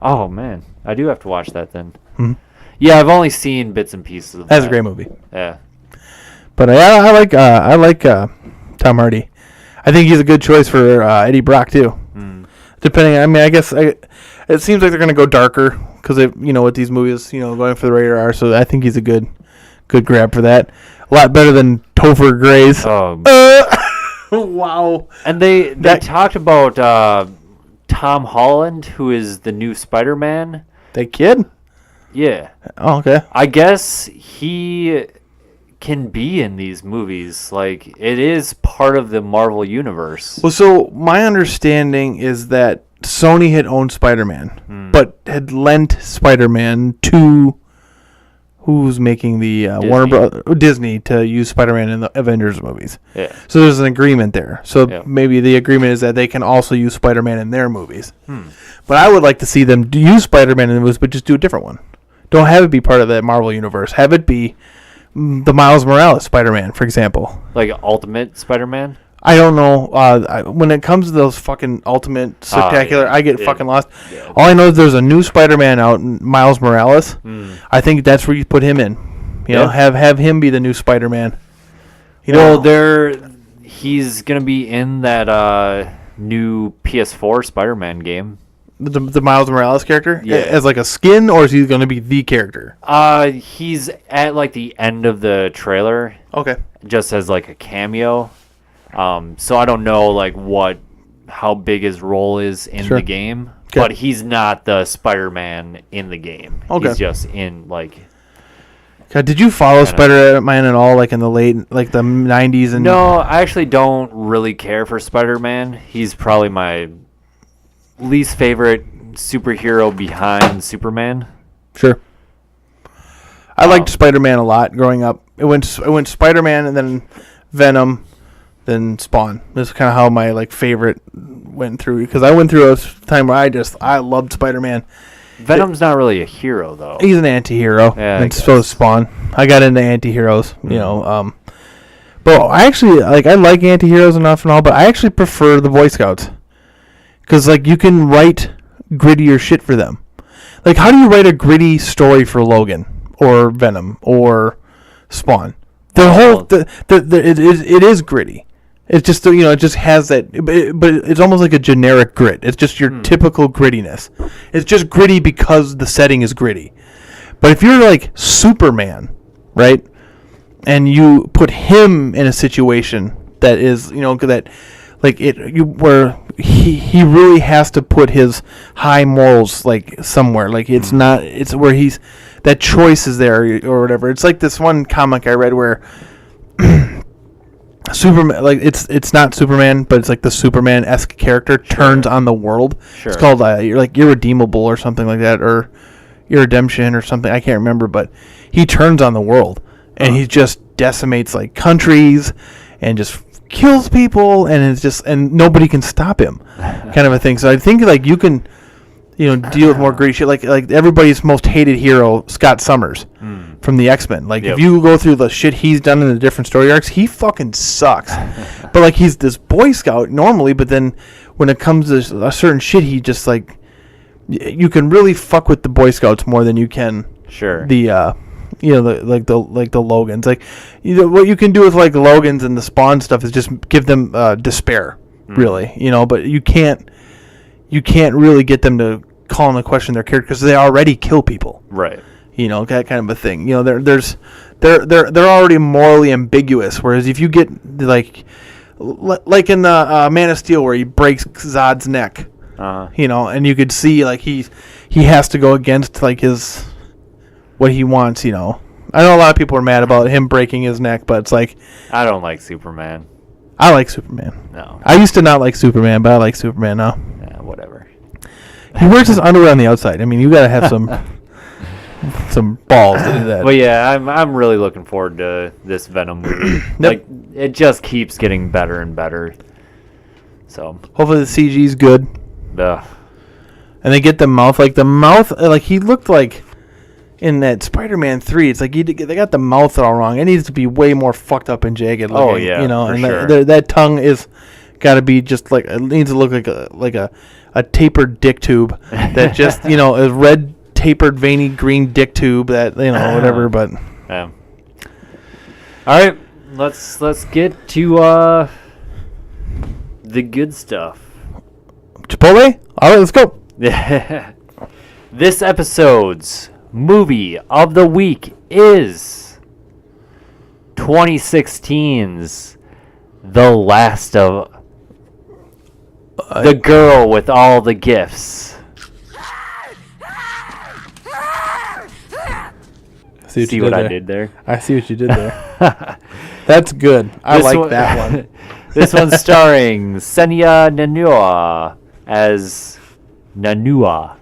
Oh, man. I do have to watch that then. Yeah, I've only seen bits and pieces of that. That's a great movie. Yeah. But I like Tom Hardy. I think he's a good choice for Eddie Brock, too. Depending, I mean, I guess it seems like they're going to go darker because, with these movies, going for the rated R. So I think he's a good grab for that. A lot better than Topher Grace. Wow. And they talked about Tom Holland, who is the new Spider-Man. That kid? Yeah. Oh, okay. I guess he can be in these movies. Like, it is part of the Marvel Universe. Well, so my understanding is that Sony had owned Spider-Man, but had lent Spider-Man to... who's making the Disney to use Spider-Man in the Avengers movies. Yeah. So there's an agreement there. So maybe the agreement is that they can also use Spider-Man in their movies. But I would like to see them use Spider-Man in the movies, but just do a different one. Don't have it be part of the Marvel Universe. Have it be the Miles Morales Spider-Man, for example. Like Ultimate Spider-Man? I don't know. When it comes to those fucking Ultimate Spectacular, I get fucking lost. Yeah. All I know is there's a new Spider-Man out, Miles Morales. I think that's where you put him in. You know, have him be the new Spider-Man. He's gonna be in that new PS4 Spider-Man game. The Miles Morales character, as like a skin, or is he going to be the character? He's at like the end of the trailer. Okay, just as like a cameo. So I don't know like how big his role is in the game, but he's not the Spider-Man in the game. Okay. He's just in like. God, did you follow Spider-Man at all, like in the late, like the 90s? And no, I actually don't really care for Spider-Man. He's probably my least favorite superhero behind Superman. Sure. I liked Spider-Man a lot growing up. It went Spider-Man and then Venom. than Spawn. This is kind of how my like favorite went through, because I went through a time where I loved Spider-Man. Venom's not really a hero though. He's an anti-hero, Yeah, and so is Spawn. I got into anti-heroes, you know. But I actually I like anti-heroes enough and all, but I actually prefer the Boy Scouts, because like you can write grittier shit for them. Like, how do you write a gritty story for Logan or Venom or Spawn? It is gritty. It's just, it just has that, but it's almost like a generic grit. It's just your typical grittiness. It's just gritty because the setting is gritty. But if you're like Superman, right, and you put him in a situation that is, that like where he really has to put his high morals like somewhere. Like it's not, it's where that choice is there or whatever. It's like this one comic I read where Superman, like it's not Superman, but it's like the Superman-esque character turns on the world. Sure. It's called you're like Irredeemable or something like that, or Irredemption or something. I can't remember, but he turns on the world and he just decimates like countries and just kills people, and it's just, and nobody can stop him, kind of a thing. So I think like you can, deal with more gritty shit, like everybody's most hated hero, Scott Summers from the X-Men. Like if you go through the shit he's done in the different story arcs, he fucking sucks. But like he's this Boy Scout normally, but then when it comes to a certain shit, he just like, you can really fuck with the Boy Scouts more than you can the the Logans. Like what you can do with like Logans and the Spawn stuff is just give them despair, really. But you can't really get them to call into question their character because they already kill people. Right. That kind of a thing. They're already morally ambiguous. Whereas if you get like in the Man of Steel where he breaks Zod's neck, and you could see like he has to go against like his what he wants. I know a lot of people are mad about him breaking his neck, but it's like, I don't like Superman. I like Superman. No. I used to not like Superman, but I like Superman now. Yeah, whatever. He wears his underwear on the outside. I mean, you gotta have some balls to do that. But yeah, I'm really looking forward to this Venom movie. Like it just keeps getting better and better. So hopefully the CG's good. Ugh. And they get the mouth, like he looked like in that Spider-Man 3. It's like they got the mouth all wrong. It needs to be way more fucked up and jagged looking. Oh yeah, and sure. that tongue is got to be just like, it needs to look like a tapered dick tube that just a red tapered veiny green dick tube that whatever. But yeah. All right, let's get to the good stuff. Chipotle. All right, let's go. This episode's movie of the week is 2016's The Last of the Girl with All the Gifts. See what I did there? I see what you did there. That's good. I like that one. This one's starring Senya Nanua as Melanie,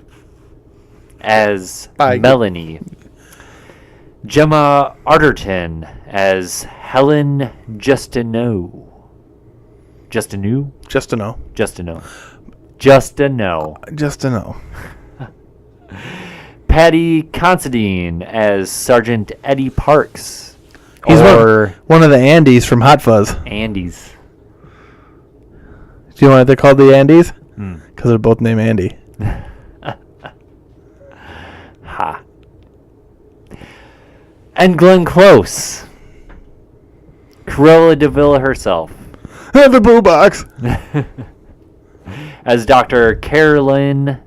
Gemma Arterton as Helen Justineau. Patty Considine as Sergeant Eddie Parks. He's one of the Andes from Hot Fuzz. Andes. Do you know why they're called the Andes? Because they're both named Andy. Ha. And Glenn Close. Cruella de Vil herself. The boo box. As Dr. Carolyn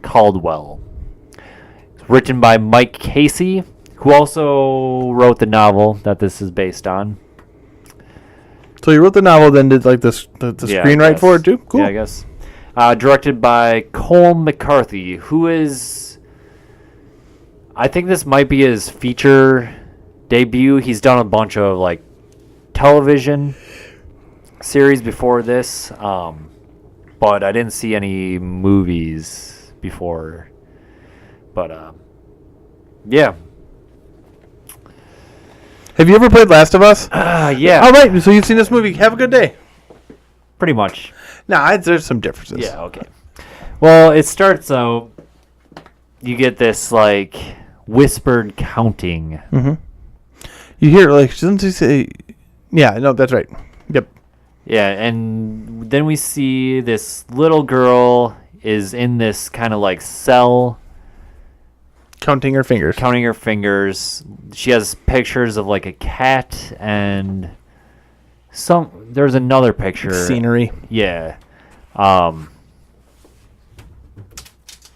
Caldwell. It's written by Mike Casey, who also wrote the novel that this is based on. So you wrote the novel, then did like the screenwrite for it too? Cool. Yeah, I guess. Directed by Cole McCarthy, who is, I think this might be his feature debut. He's done a bunch of like television series before this, but I didn't see any movies before. But yeah. Have you ever played Last of Us? Yeah. All right, so you've seen this movie. Have a good day. pretty much. No, there's some differences. Yeah, okay. Well, it starts out, you get this, like, whispered counting. Mm-hmm. You hear, like, doesn't she say... Yeah, no, that's right. Yep. Yeah, and then we see this little girl is in this kind of, like, cell... Counting her fingers. She has pictures of, like, a cat and... There's another picture. Scenery. Yeah.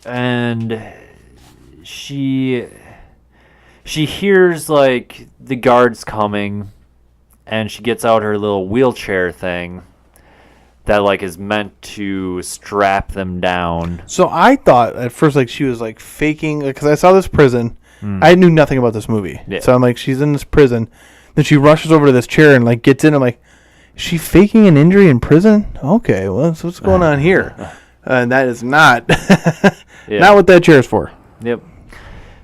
And she hears like the guards coming, and she gets out her little wheelchair thing that like is meant to strap them down. So I thought at first like she was like faking, because I saw this prison. I knew nothing about this movie. Yeah. So I'm like, she's in this prison. Then she rushes over to this chair and like gets in. I'm like, is she faking an injury in prison? Okay, well, that's what's going on here. And that is not not what that chair is for. Yep.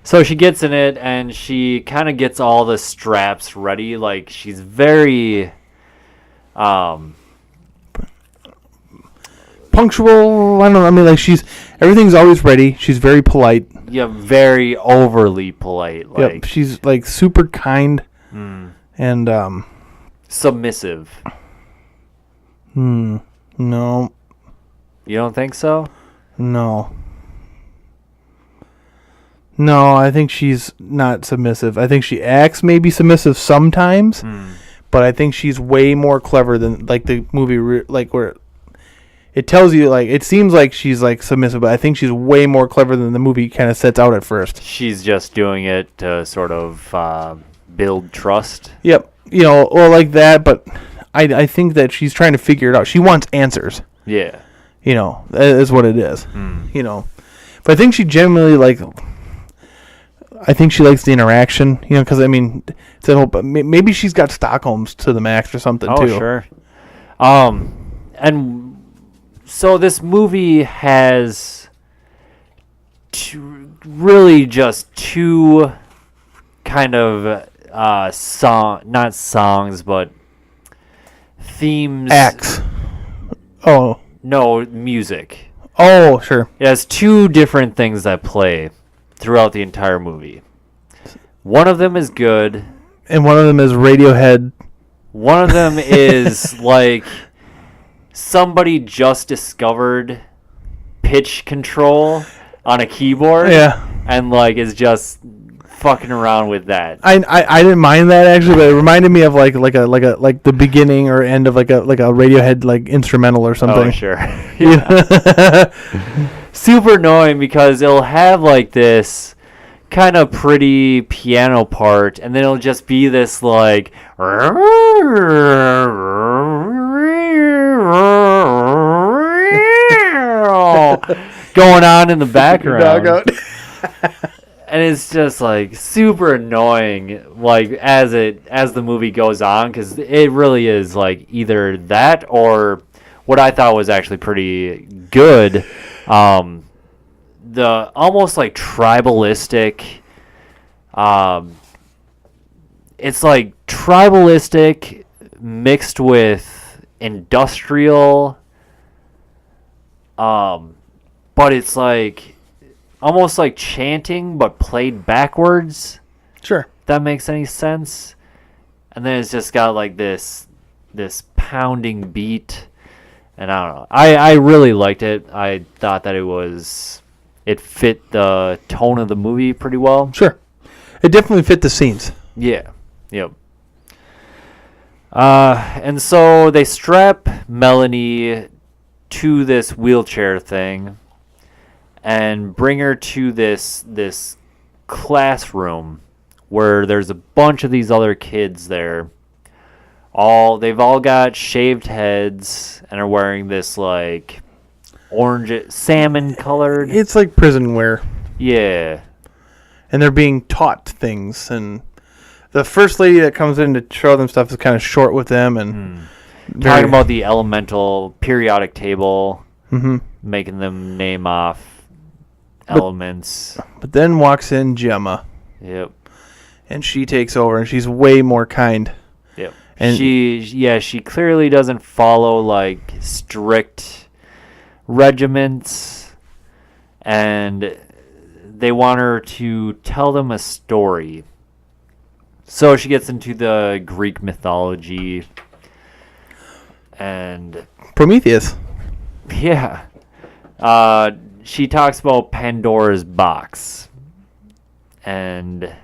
So she gets in it, and she kind of gets all the straps ready. Like, she's very... punctual. I don't know. I mean, like, everything's always ready. She's very polite. Yeah, very overly polite. Like, yep. She's, like, super kind and... submissive. No. You don't think so? No, I think she's not submissive. I think she acts maybe submissive sometimes, but I think she's way more clever than, like, the movie, like, where it tells you, like, it seems like she's, like, submissive, but I think she's way more clever than the movie kind of sets out at first. She's just doing it to sort of build trust. Yep. Or like that, but I think that she's trying to figure it out. She wants answers. Yeah. That is what it is. But I think she genuinely, like, I think she likes the interaction, because, I mean, it's a whole, maybe she's got Stockholm's to the max or something, too. Oh, sure. And so this movie has really just two kind of not songs, but themes. Acts. Oh. No, music. Oh, sure. It has two different things that play throughout the entire movie. One of them is good. And one of them is Radiohead. One of them is like somebody just discovered pitch control on a keyboard. Yeah. And like is just fucking around with that. I didn't mind that actually, but it reminded me of like the beginning or end of like a Radiohead like instrumental or something. Oh sure. Yeah. Super annoying because it'll have like this kind of pretty piano part, and then it'll just be this like going on in the background. And it's just like super annoying, like as the movie goes on, because it really is like either that or what I thought was actually pretty good, the almost like tribalistic. It's like tribalistic mixed with industrial, but it's like. Almost like chanting, but played backwards. Sure. If that makes any sense. And then it's just got like this pounding beat. And I don't know. I really liked it. I thought that it fit the tone of the movie pretty well. Sure. It definitely fit the scenes. Yeah. Yep. And so they strap Melanie to this wheelchair thing and bring her to this classroom where there's a bunch of these other kids there. They've all got shaved heads and are wearing this like orange salmon colored. It's like prison wear. Yeah. And they're being taught things, and the first lady that comes in to show them stuff is kind of short with them and talking about the elemental periodic table, making them name off elements. But then walks in Gemma. Yep. And she takes over, and she's way more kind. Yep. And she clearly doesn't follow like strict regiments, and they want her to tell them a story. So she gets into the Greek mythology and Prometheus. yeah. She talks about Pandora's box and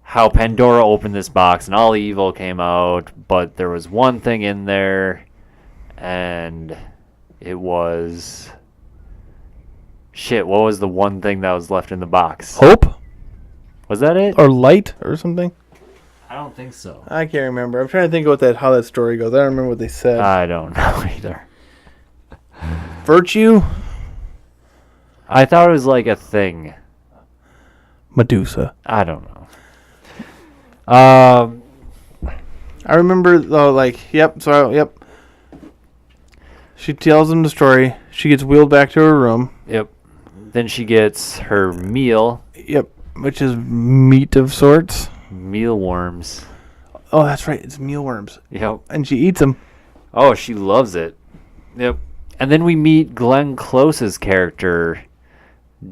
how Pandora opened this box and all evil came out, but there was one thing in there, and it was... Shit, what was the one thing that was left in the box? Hope? Was that it? Or light or something? I don't think so. I can't remember. I'm trying to think of how that story goes. I don't remember what they said. I don't know either. Virtue? I thought it was like a thing. Medusa. I don't know. I remember though, yep. She tells them the story. She gets wheeled back to her room. Yep. Then she gets her meal. Yep, which is meat of sorts. Mealworms. Oh, that's right. It's mealworms. Yep. And she eats them. Oh, she loves it. Yep. And then we meet Glenn Close's character,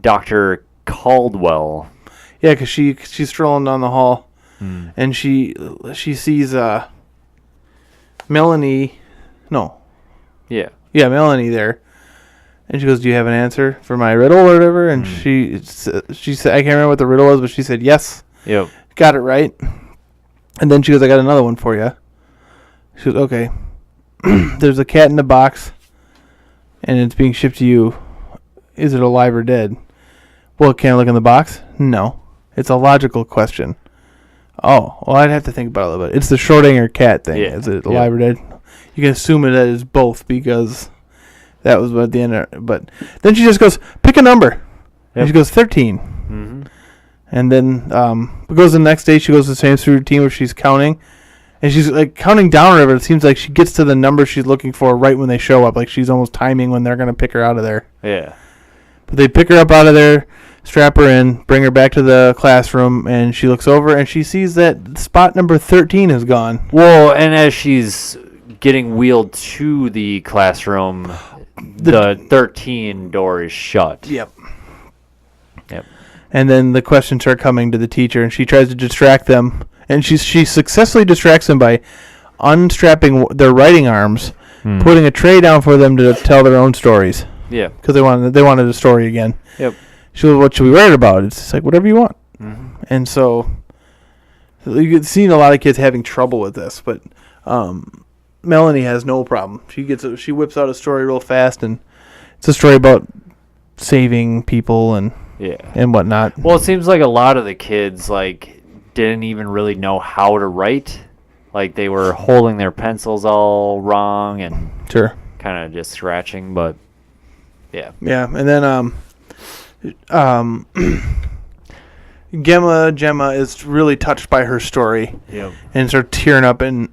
Dr. Caldwell. Yeah, because she's strolling down the hall, and she sees Melanie. No. Yeah. Yeah, Melanie there. And she goes, "Do you have an answer for my riddle or whatever?" And she said, "I can't remember what the riddle was, but she said yes. Yep. Got it right." And then she goes, "I got another one for you." She goes, "Okay. There's a cat in the box, and it's being shipped to you. Is it alive or dead?" "Well, can I look in the box?" "No. It's a logical question." "Oh, well, I'd have to think about it a little bit. It's the Schrodinger cat thing. Yeah. Is it alive or dead?" You can assume it is both because that was at the end. But then she just goes, "Pick a number." Yep. And she goes, 13. Mm-hmm. And then goes the next day. She goes the same routine where she's counting. And she's like counting down or whatever. It seems like she gets to the number she's looking for right when they show up. Like she's almost timing when they're going to pick her out of there. Yeah. But they pick her up out of there, strap her in, bring her back to the classroom, and she looks over and she sees that spot number 13 is gone. Well, and as she's getting wheeled to the classroom, the 13 door is shut. Yep. Yep. And then the questions start coming to the teacher, and she tries to distract them. And she successfully distracts them by unstrapping their writing arms, putting a tray down for them to tell their own stories. Yeah. Because they wanted a story again. Yep. She goes, "What should we write about?" It's just like, whatever you want. Mm-hmm. And so you've seen a lot of kids having trouble with this, but Melanie has no problem. She whips out a story real fast, and it's a story about saving people and whatnot. Well, it seems like a lot of the kids didn't even really know how to write. Like they were holding their pencils all wrong and sure, kind of just scratching. But yeah. And then Gemma is really touched by her story. Yep. And starts tearing up, and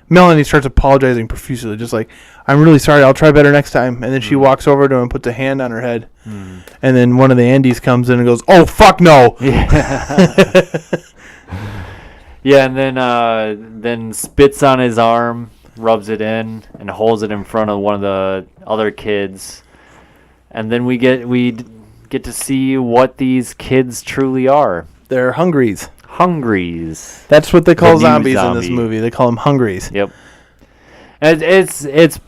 Melanie starts apologizing profusely, just like, "I'm really sorry, I'll try better next time." And then she walks over to him and puts a hand on her head. And then one of the Andes comes in and goes, "Oh, fuck no!" Yeah. Yeah, and then spits on his arm, rubs it in, and holds it in front of one of the other kids. And then we get to see what these kids truly are. They're hungries. Hungries. That's what they call zombies in this movie. They call them hungries. Yep. And it's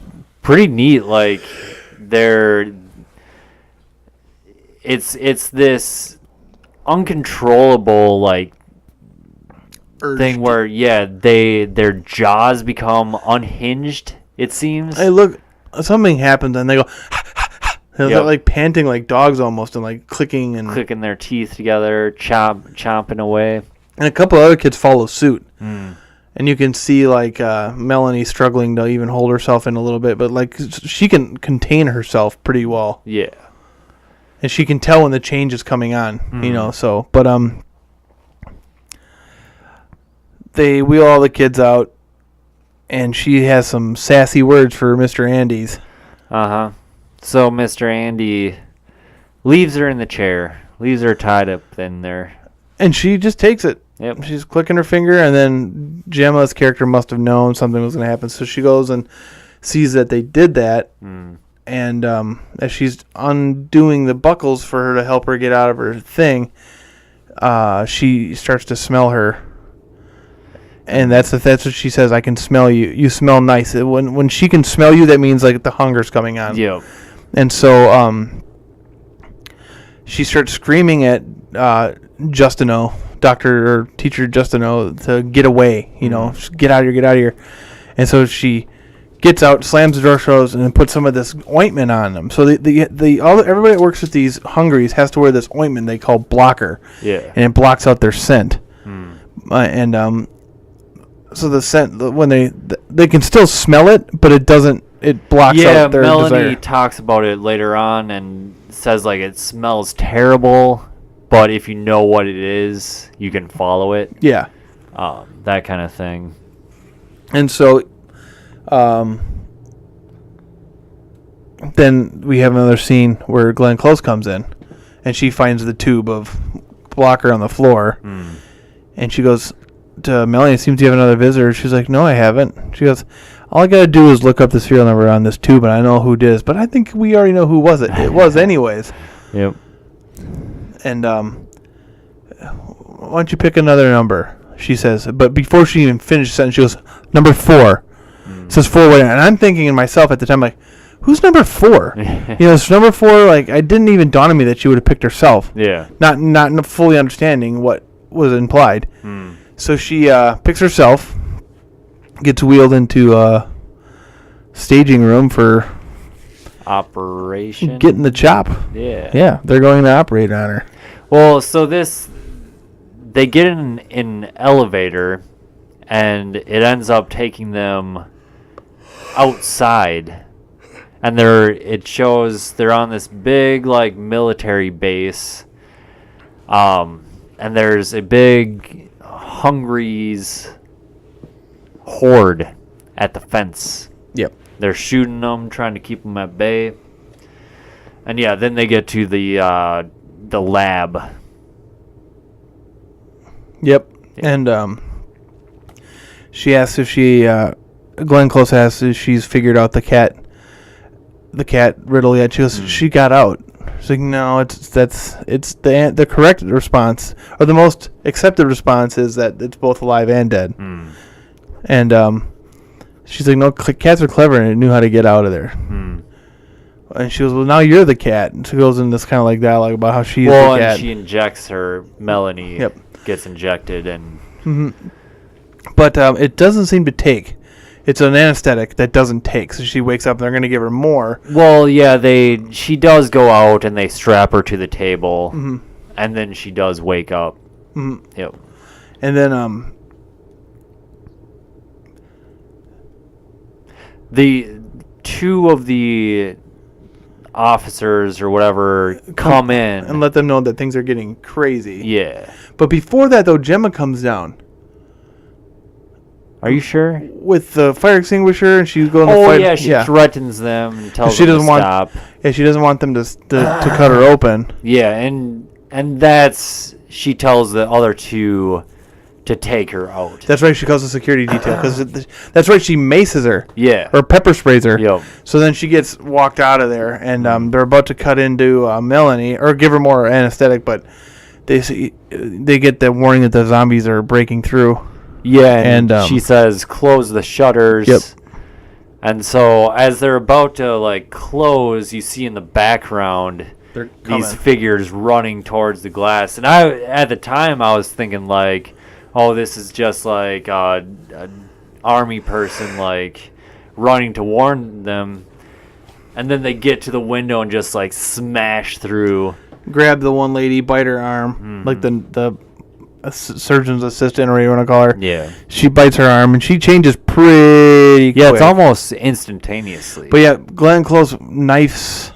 pretty neat. Like it's this uncontrollable Urge thing where their jaws become unhinged. It seems. Hey, look, something happens and they go. They're like panting like dogs almost, and clicking their teeth together, chomping away. And a couple other kids follow suit. And you can see Melanie struggling to even hold herself in a little bit, but she can contain herself pretty well. Yeah. And she can tell when the change is coming on, so but they wheel all the kids out, and she has some sassy words for Mr. Andes. Uh-huh. So Mr. Andy leaves her in the chair, leaves her tied up in there. And she just takes it. Yep. She's clicking her finger, and then Gemma's character must have known something was going to happen. So she goes and sees that they did that. And as she's undoing the buckles for her to help her get out of her thing, she starts to smell her. And that's what she says. I can smell you. You smell nice. When she can smell you, that means like the hunger's coming on. Yep. And so she starts screaming at Justino, teacher Justino, to get away. Just get out of here, get out of here. And so she gets out, slams the door shutters, and then puts some of this ointment on them. So everybody that works with these hungries has to wear this ointment they call blocker. Yeah. And it blocks out their scent. So the scent, when they can still smell it, but it doesn't. It blocks out their Melanie desire. talks about it later on and says like it smells terrible, but if you know what it is, you can follow it. Yeah. That kind of thing. And so, then we have another scene where Glenn Close comes in, and she finds the tube of blocker on the floor, and she goes to Melanie, it seems you have another visitor. She's like, no, I haven't. She goes, all I got to do is look up the serial number on this tube, and I know who did it. But I think we already know who was it. It was anyways. Yep. And why don't you pick another number, she says. But before she even finished the sentence, she goes, number 4. It says 4 way down. And I'm thinking in myself at the time, like, who's number 4? It's number 4, like, I didn't even dawn on me that she would have picked herself. Yeah. Not fully understanding what was implied. So she picks herself, gets wheeled into a staging room for operation. Getting the chop. Yeah. Yeah, they're going to operate on her. Well, so they get in an elevator, and it ends up taking them outside, and it shows they're on this big like military base, and there's a big Hungry's horde at the fence. Yep. They're shooting them, trying to keep them at bay. And yeah, then they get to the lab. Yep. And she asks if Glenn Close asks if she's figured out the cat riddle yet. She goes, she got out. She's like, no, it's the correct response, or the most accepted response is that it's both alive and dead. And she's like, no, cats are clever and it knew how to get out of there. And she goes, well, now you're the cat. And she goes in this kind of like dialogue about how she is the cat. And she injects her. Melanie gets injected, and but it doesn't seem to take. It's an anesthetic that doesn't take, so she wakes up and they're going to give her more. Well, yeah, she does go out and they strap her to the table, and then she does wake up. Yep. And then the two of the officers or whatever come in and let them know that things are getting crazy. Yeah. But before that, though, Gemma comes down. Are you sure? With the fire extinguisher, and she's going to fight. Oh, yeah, she threatens them and tells them to stop. Yeah, she doesn't want them to cut her open. Yeah, and that's... She tells the other two to take her out. That's right, she calls the security detail. Because that's right, she maces her. Yeah. Or pepper sprays her. Yep. So then she gets walked out of there, and they're about to cut into Melanie, or give her more anesthetic, but they get the warning that the zombies are breaking through. Yeah, and she says, close the shutters. Yep. And so as they're about to, like, close, you see in the background these figures running towards the glass. And at the time, I was thinking, like, oh, this is just, like, an army person, like, running to warn them. And then they get to the window and just, like, smash through. Grab the one lady, bite her arm, like the surgeon's assistant, or what you want to call her. Yeah. She bites her arm, and she changes pretty quick. Yeah, it's almost instantaneously. But yeah, Glenn Close knifes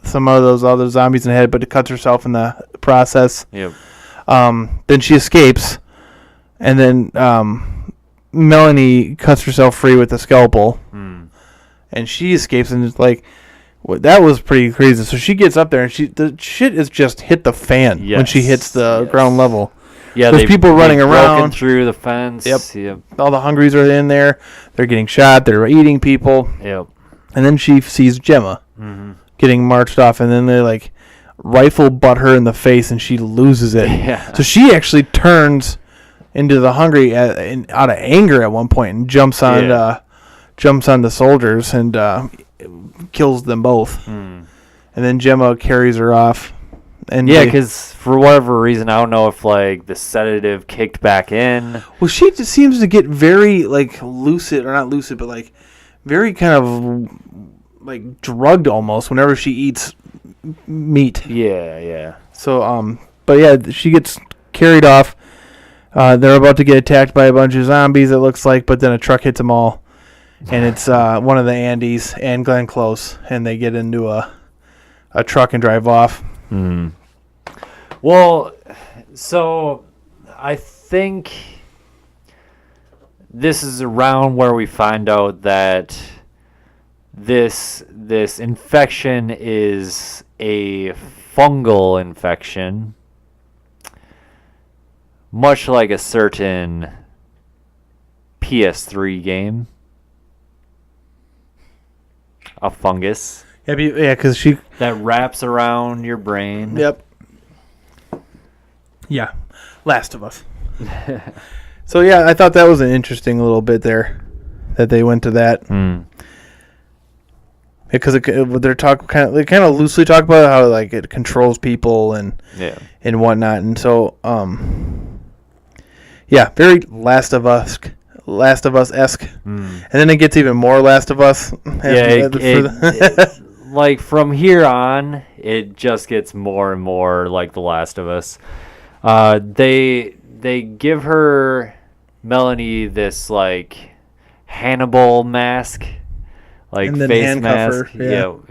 some of those other zombies in the head, but it cuts herself in the process. Yep. Then she escapes, and then Melanie cuts herself free with the scalpel. And she escapes, and it's like, that was pretty crazy. So she gets up there, and the shit is just hit the fan when she hits the ground level. Yeah, there's people running around. Broken through the fence. Yep. All the hungries are in there. They're getting shot. They're eating people. Yep. And then she sees Gemma getting marched off, and then they like rifle butt her in the face, and she loses it. Yeah. So she actually turns into the hungry out of anger at one point and jumps on the soldiers and kills them both. And then Gemma carries her off. And because for whatever reason, I don't know if like the sedative kicked back in. Well, she just seems to get very like lucid, or not lucid, but like very kind of like drugged almost whenever she eats meat. Yeah. So, but yeah, she gets carried off. They're about to get attacked by a bunch of zombies, it looks like, but then a truck hits them all. And it's one of the Andes and Glenn Close, and they get into a truck and drive off. Well, so I think this is around where we find out that this infection is a fungal infection, much like a certain PS3 game, a fungus. Yeah, because she... That wraps around your brain. Yep. Yeah. Last of Us. So, yeah, I thought that was an interesting little bit there, that they went to that. Because they kind of loosely talk about how like it controls people and whatnot, and so very Last of Us esque, and then it gets even more Last of Us. Like from here on, it just gets more and more like The Last of Us. They give her Melanie this like Hannibal mask. Like and then face mask. Her,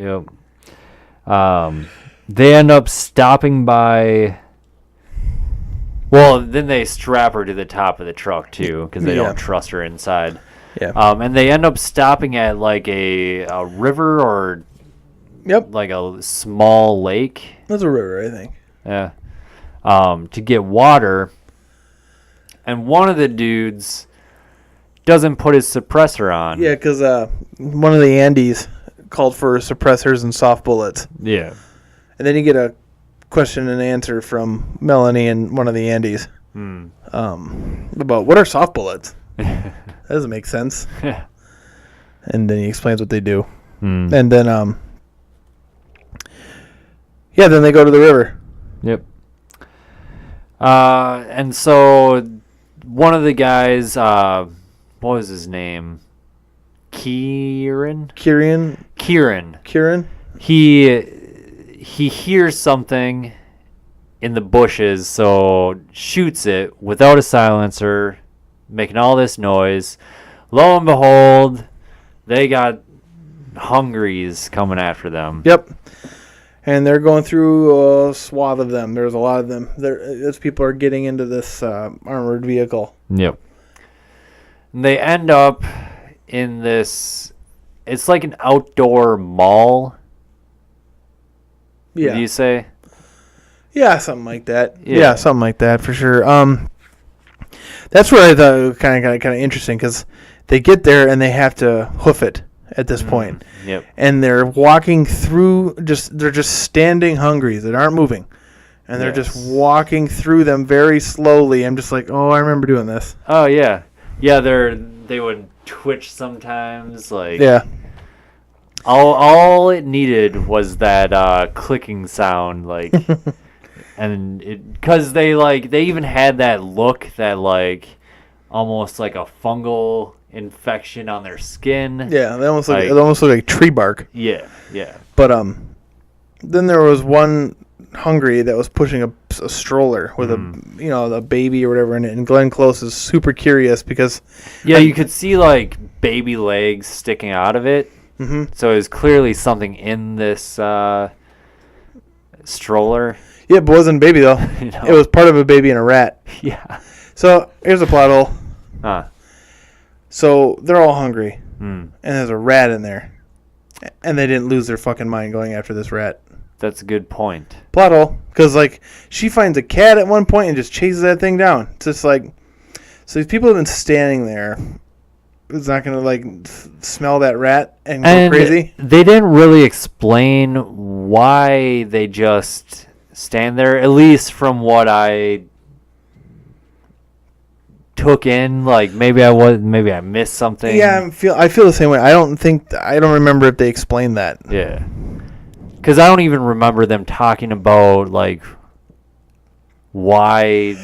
Yep. They end up stopping by. Well, then they strap her to the top of the truck too, because they don't trust her inside. Yeah. And they end up stopping at like a river or. Yep. Like a small lake. That's a river, I think. Yeah. To get water, and one of the dudes doesn't put his suppressor on. Yeah, because one of the Andes called for suppressors and soft bullets. Yeah. And then you get a question and answer from Melanie and one of the Andes about what are soft bullets. That doesn't make sense. Yeah. And then he explains what they do. And then, then they go to the river. Yep. And so one of the guys, what was his name? Kieran. He hears something in the bushes, so shoots it without a silencer, making all this noise. Lo and behold, they got hungries coming after them. Yep. And they're going through a swath of them. There's a lot of them. Those people are getting into this armored vehicle. Yep. And they end up in this... It's like an outdoor mall. Yeah. Would you say? Yeah, something like that. Yeah, something like that for sure. That's where I thought it was kind of interesting, because they get there and they have to hoof it at this point. Yep. And they're walking through, they're just standing hungries that aren't moving. And they're just walking through them very slowly. I'm just like, oh, I remember doing this. Oh, yeah. Yeah, they would twitch sometimes. Like, yeah. All it needed was that clicking sound, like, and because they even had that look that like almost like a fungal infection on their skin. Yeah, they almost look like tree bark. Yeah. But then there was one hungry that was pushing a stroller with a baby or whatever in it, and Glenn Close is super curious because you could see like baby legs sticking out of it. Mm-hmm. So it was clearly something in this stroller. Yeah, but it wasn't a baby though. It was part of a baby and a rat. Yeah. So here's a plot hole. So they're all hungry, and there's a rat in there, and they didn't lose their fucking mind going after this rat. That's a good point. Plot hole. Because, like, she finds a cat at one point and just chases that thing down. It's just like... So these people have been standing there. It's not going to, like, smell that rat and go crazy? They didn't really explain why they just stand there, at least from what I took in. Like, maybe I missed something. Yeah, I feel the same way. I don't remember if they explained that. Yeah. Because I don't even remember them talking about, like, why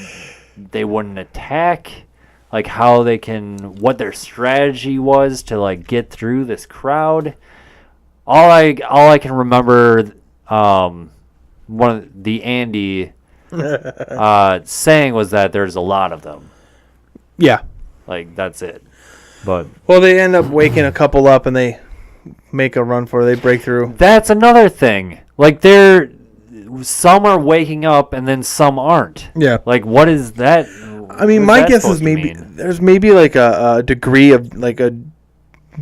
they wouldn't attack, like, what their strategy was to, like, get through this crowd. All I can remember, one of the Andy saying was that there's a lot of them. Yeah. Like, that's it. But well, they end up waking a couple up and they make a run for it. They break through. That's another thing. Like, some are waking up and then some aren't. Yeah. Like, what is that? I mean, my guess is there's maybe like a degree of like a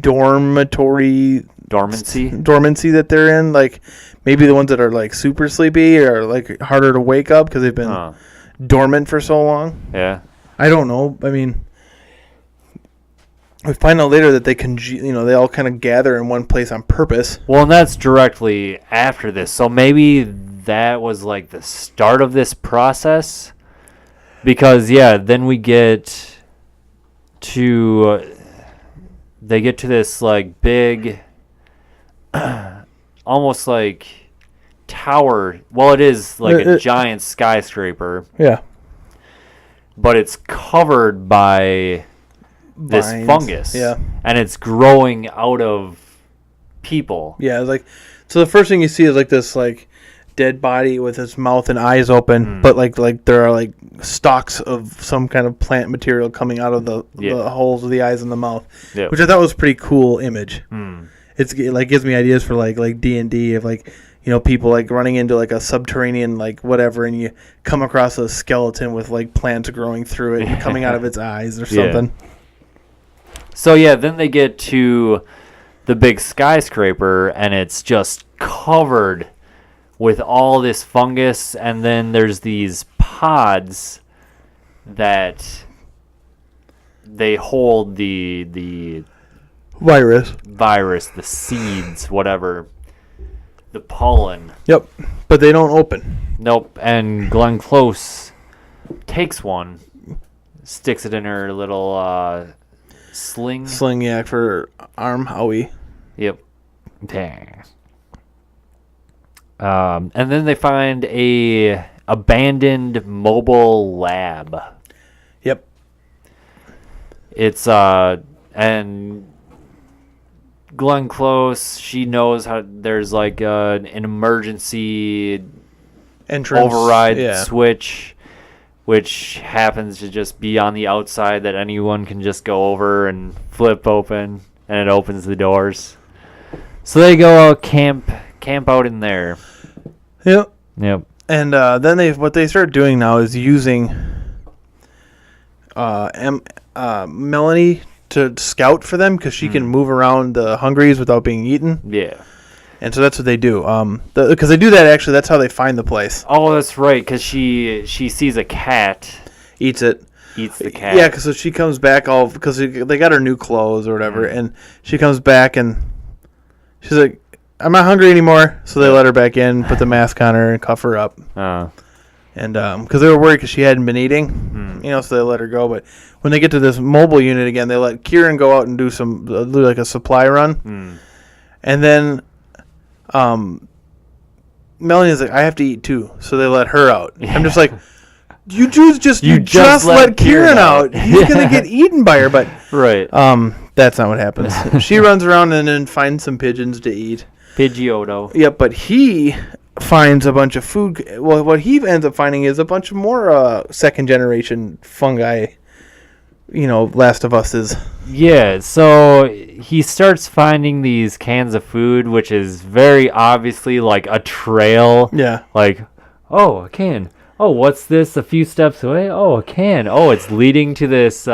dormancy that they're in. Like, maybe the ones that are like super sleepy are like harder to wake up because they've been dormant for so long. Yeah. I don't know. I mean, we find out later that they all kind of gather in one place on purpose. Well, and that's directly after this. So maybe that was like the start of this process. Because, yeah, then they get to this, like, big, almost like tower. Well, it is like a giant skyscraper. Yeah. But it's covered by this fungus. Yeah. And it's growing out of people. Yeah, like, so the first thing you see is like this, like, dead body with its mouth and eyes open, but like there are like stalks of some kind of plant material coming out of the holes of the eyes and the mouth, which I thought was a pretty cool image. It like gives me ideas for like D&D of like, you know, people like running into like a subterranean like whatever, and you come across a skeleton with like plants growing through it and coming out of its eyes or something. So yeah, then they get to the big skyscraper and it's just covered with all this fungus, and then there's these pods that they hold the virus, the seeds, whatever, the pollen. Yep, but they don't open. Nope, and Glenn Close takes one, sticks it in her little sling. Sling, yeah, for arm Howie. Yep. Dang. And then they find a abandoned mobile lab. Yep. It's and Glenn Close, she knows how there's like an emergency entrance override switch, which happens to just be on the outside that anyone can just go over and flip open, and it opens the doors. So they go out camp out in there. Yep. And then what they start doing now is using Melanie to scout for them because she can move around the hungries without being eaten. Yeah. And so that's what they do. Because they do that, actually, that's how they find the place. Oh, that's right, because she sees a cat. Eats the cat. Yeah, because so she comes back because they got her new clothes or whatever, and she comes back and she's like, I'm not hungry anymore. So they let her back in, put the mask on her, and cuff her up. And because they were worried because she hadn't been eating, so they let her go. But when they get to this mobile unit again, they let Kieran go out and do like a supply run. And then Melanie's like, I have to eat too. So they let her out. Yeah. I'm just like, you just let Kieran out. He's gonna get eaten by her. But right. That's not what happens. She runs around and then finds some pigeons to eat. Pidgeotto. Yep, but he finds a bunch of food. Well, what he ends up finding is a bunch of more second generation fungi. Last of Us is. Yeah, so he starts finding these cans of food, which is very obviously like a trail. Yeah. Like, oh, a can. Oh, what's this? A few steps away. Oh, a can. Oh, it's leading to this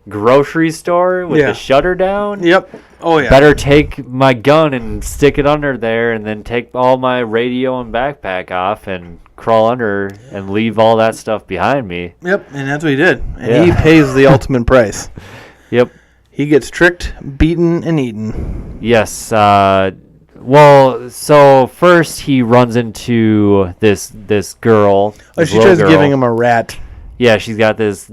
grocery store with the shutter down. Yep. Oh, yeah. Better take my gun and stick it under there and then take all my radio and backpack off and crawl under and leave all that stuff behind me. Yep, and that's what he did. And he pays the ultimate price. Yep. He gets tricked, beaten, and eaten. Yes. Well, so first he runs into this girl. Oh, she tries giving him a rat. Yeah, she's got this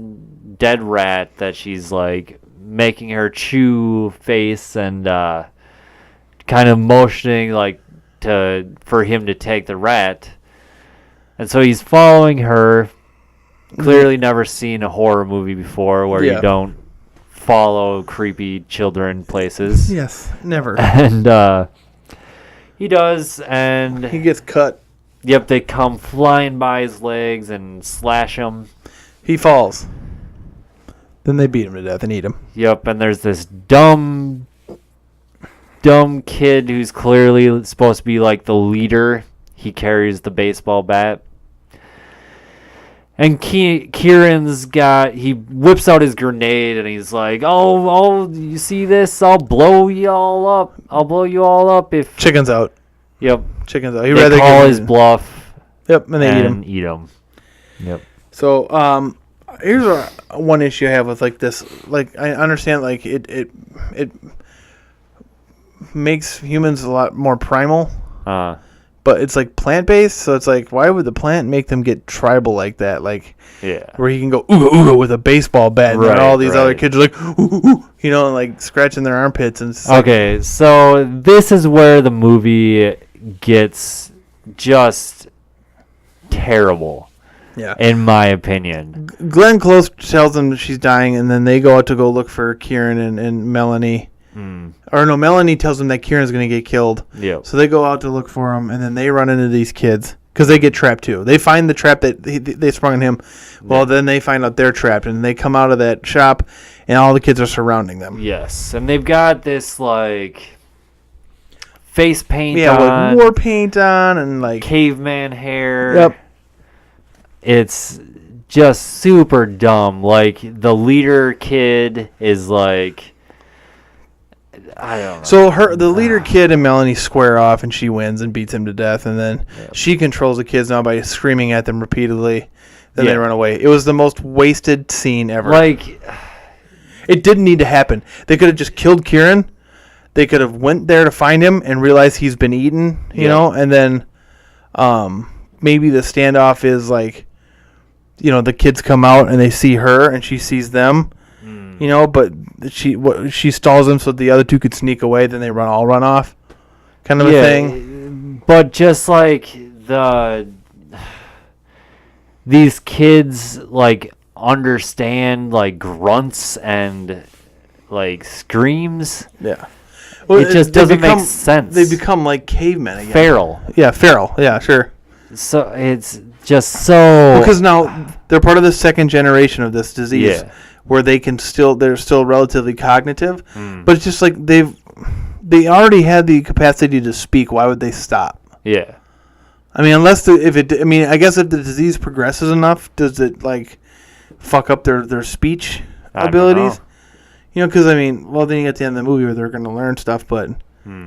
dead rat that she's like making her chew face and kind of motioning like for him to take the rat. And so he's following her. Clearly never seen a horror movie before where you don't follow creepy children places. Yes, never. And he does, and he gets cut. Yep, they come flying by his legs and slash him. He falls. Then they beat him to death and eat him. Yep, and there's this dumb kid who's clearly supposed to be like the leader. He carries the baseball bat. And Kieran's he whips out his grenade and he's like, oh, you see this? I'll blow you all up. I'll blow you all up if... Chicken's out. Yep. Chicken's out. They call his bluff. Yep, and they eat him. Yep. So, here's one issue I have with like this. Like, I understand like it makes humans a lot more primal. But it's like plant-based, so it's like, why would the plant make them get tribal like that? Like, where he can go ooga ooga with a baseball bat, and all these other kids are like, ooh, ooh, and like scratching their armpits. And okay, so this is where the movie gets just terrible. Yeah, in my opinion. Glenn Close tells them she's dying, and then they go out to go look for Kieran and Melanie. Or no, Melanie tells them that Kieran's going to get killed. Yep. So they go out to look for him, and then they run into these kids because they get trapped too. They find the trap that they sprung on him. Well, then they find out they're trapped, and they come out of that shop, and all the kids are surrounding them. Yes, and they've got this like face paint on. Yeah, like war paint on, and like caveman hair. Yep. It's just super dumb. Like the leader kid is like... I don't know. So the leader kid and Melanie square off, and she wins and beats him to death, and then she controls the kids now by screaming at them repeatedly. Then they run away. It was the most wasted scene ever. Like, it didn't need to happen. They could have just killed Kieran. They could have went there to find him and realized he's been eaten, you know, and then maybe the standoff is like, the kids come out and they see her and she sees them. But she stalls them so the other two could sneak away. Then they all run off, kind of a thing. But just like these kids like understand like grunts and like screams. Yeah, well, it just doesn't make sense. They become like cavemen again. Feral. Yeah, feral. Yeah, sure. So it's just so because now they're part of the second generation of this disease. Yeah. Where they're still relatively cognitive, but it's just like they already had the capacity to speak. Why would they stop? Yeah, I mean, I guess if the disease progresses enough, does it like fuck up their speech abilities? Because then you get to the end of the movie where they're going to learn stuff, but so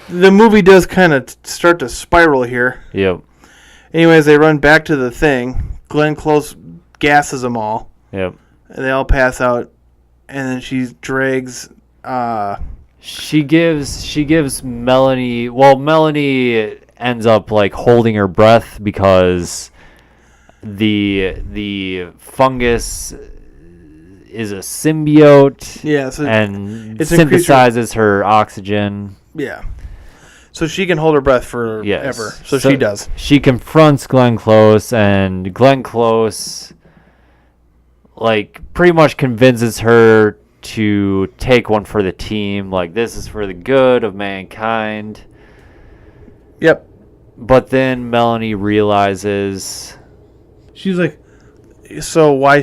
the movie does kind of start to spiral here. Yep. Anyways, they run back to the thing. Glenn Close gasses them all. Yep. And they all pass out, and then she drags. She gives Melanie. Well, Melanie ends up like holding her breath because the fungus is a symbiote. Yeah. So and it synthesizes her oxygen. Yeah. So she can hold her breath forever. So she does. She confronts Glenn Close, and Glenn Close, like, pretty much convinces her to take one for the team. Like, this is for the good of mankind. Yep. But then Melanie realizes... She's like, so why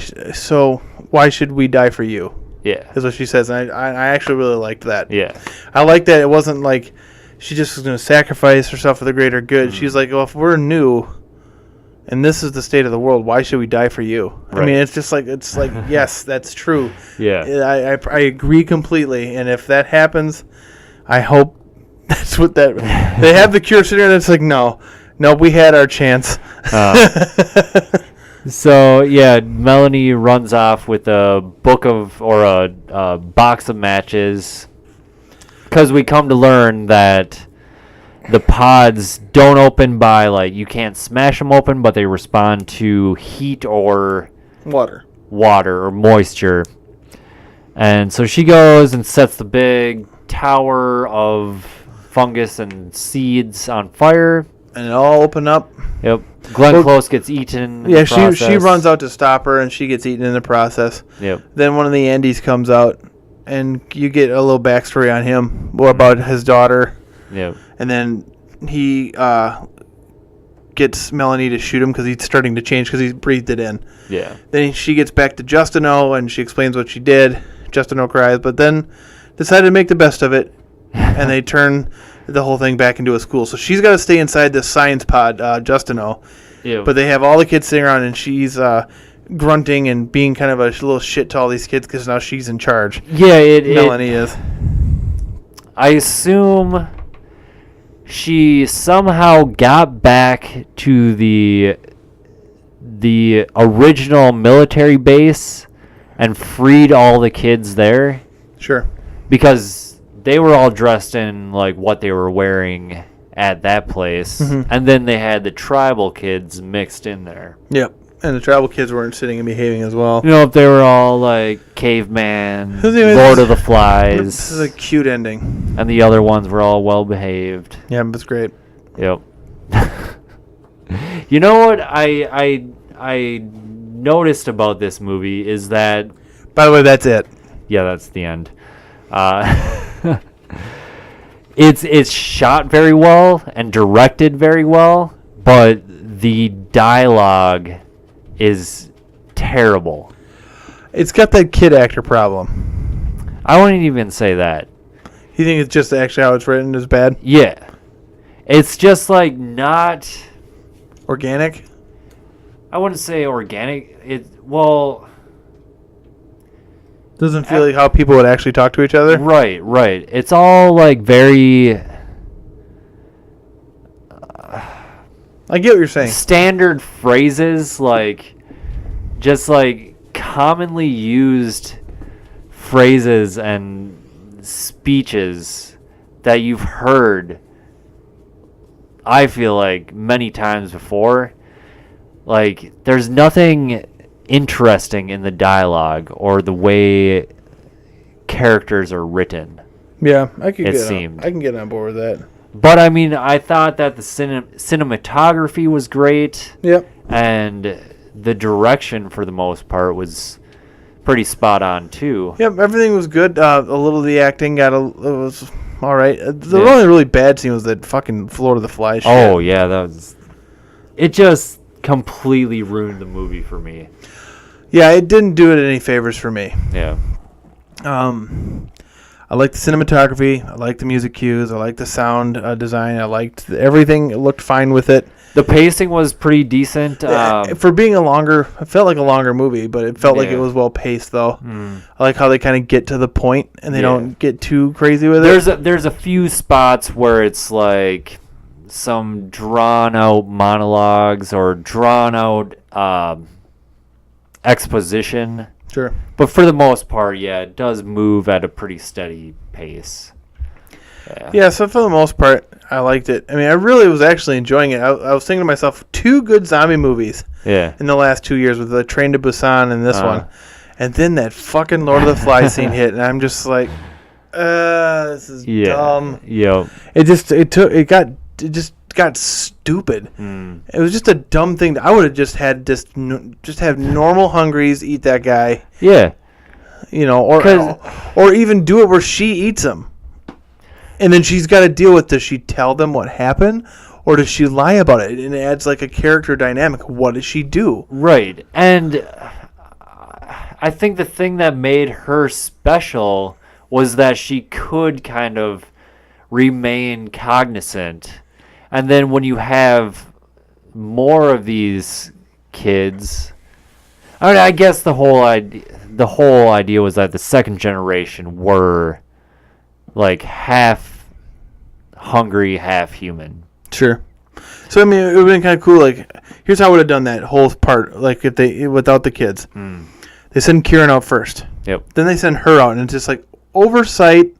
should we die for you? Yeah. Is what she says. And I actually really liked that. Yeah. I like that it wasn't like... She just was going to sacrifice herself for the greater good. She's like, well, if we're new and this is the state of the world. Why should we die for you? Right. I mean, it's like yes, that's true. Yeah, I agree completely. And if that happens, I hope that's what they have the cure sitting there. That's like no, we had our chance. So yeah, Melanie runs off with a box of matches, because we come to learn that the pods don't open by, like, you can't smash them open, but they respond to heat or water or moisture. And so she goes and sets the big tower of fungus and seeds on fire. And it all open up. Yep. Glenn Close gets eaten. Yeah, she runs out to stop her, and she gets eaten in the process. Yep. Then one of the Andes comes out, and you get a little backstory on him, more about his daughter. Yep. And then he gets Melanie to shoot him because he's starting to change because he's breathed it in. Yeah. Then she gets back to Justino, and she explains what she did. Justino cries, but then decided to make the best of it, and they turn the whole thing back into a school. So she's got to stay inside this science pod, Justino. Yeah. But they have all the kids sitting around, and she's grunting and being kind of a little shit to all these kids because now she's in charge. Yeah, Melanie is. I assume she somehow got back to the original military base and freed all the kids there. Sure. Because they were all dressed in, like, what they were wearing at that place. Mm-hmm. And then they had the tribal kids mixed in there. Yep. And the tribal kids weren't sitting and behaving as well. You know, if they were all, like, Caveman, Lord of the Flies. This is a cute ending. And the other ones were all well-behaved. Yeah, it was great. Yep. You know what I noticed about this movie is that... By the way, that's it. Yeah, that's the end. It's shot very well and directed very well, but the dialogue is terrible. It's got that kid actor problem. I wouldn't even say that. You think it's just actually how it's written is bad? Yeah. It's just, like, not... Organic? I wouldn't say organic. Doesn't feel like how people would actually talk to each other? Right. It's all, like, very... I get what you're saying. Standard phrases, like, just, like, commonly used phrases and speeches that you've heard, I feel like, many times before. Like, there's nothing interesting in the dialogue or the way characters are written. Yeah, I can get on board with that. But I mean, I thought that the cinematography was great. Yep. And the direction, for the most part, was pretty spot on too. Yep, everything was good. A little of the acting was all right. The only really bad scene was that fucking Lord of the Flies shit. Oh yeah, it just completely ruined the movie for me. Yeah, it didn't do it any favors for me. Yeah. I liked the cinematography. I liked the music cues. I liked the sound design. I liked everything. It looked fine with it. The pacing was pretty decent. For being it felt like a longer movie, but it felt like it was well paced, though. I like how they kind of get to the point and they don't get too crazy with it. There's a few spots where it's like some drawn out monologues or drawn out exposition. Sure. But for the most part, it does move at a pretty steady pace. Yeah, so for the most part, I liked it. I mean, I really was actually enjoying it. I was thinking to myself, 2 good zombie movies in the last 2 years with the Train to Busan and this one. And then that fucking Lord of the Flies scene hit, and I'm just like, this is dumb. Yep. It got stupid. It was just a dumb thing. I would have just had have normal hungries eat that guy. Yeah. You know, or even do it where she eats him. And then she's got to deal with, does she tell them what happened or does she lie about it? And it adds like a character dynamic. What does she do? Right. And I think the thing that made her special was that she could kind of remain cognizant. And then when you have more of these kids. I mean, I guess the whole idea was that the second generation were like half hungry, half human. Sure. So I mean, it would have been kind of cool. Like, here's how I would have done that whole part. Like, if they without the kids, they send Kieran out first. Yep. Then they send her out, and it's just like oversight.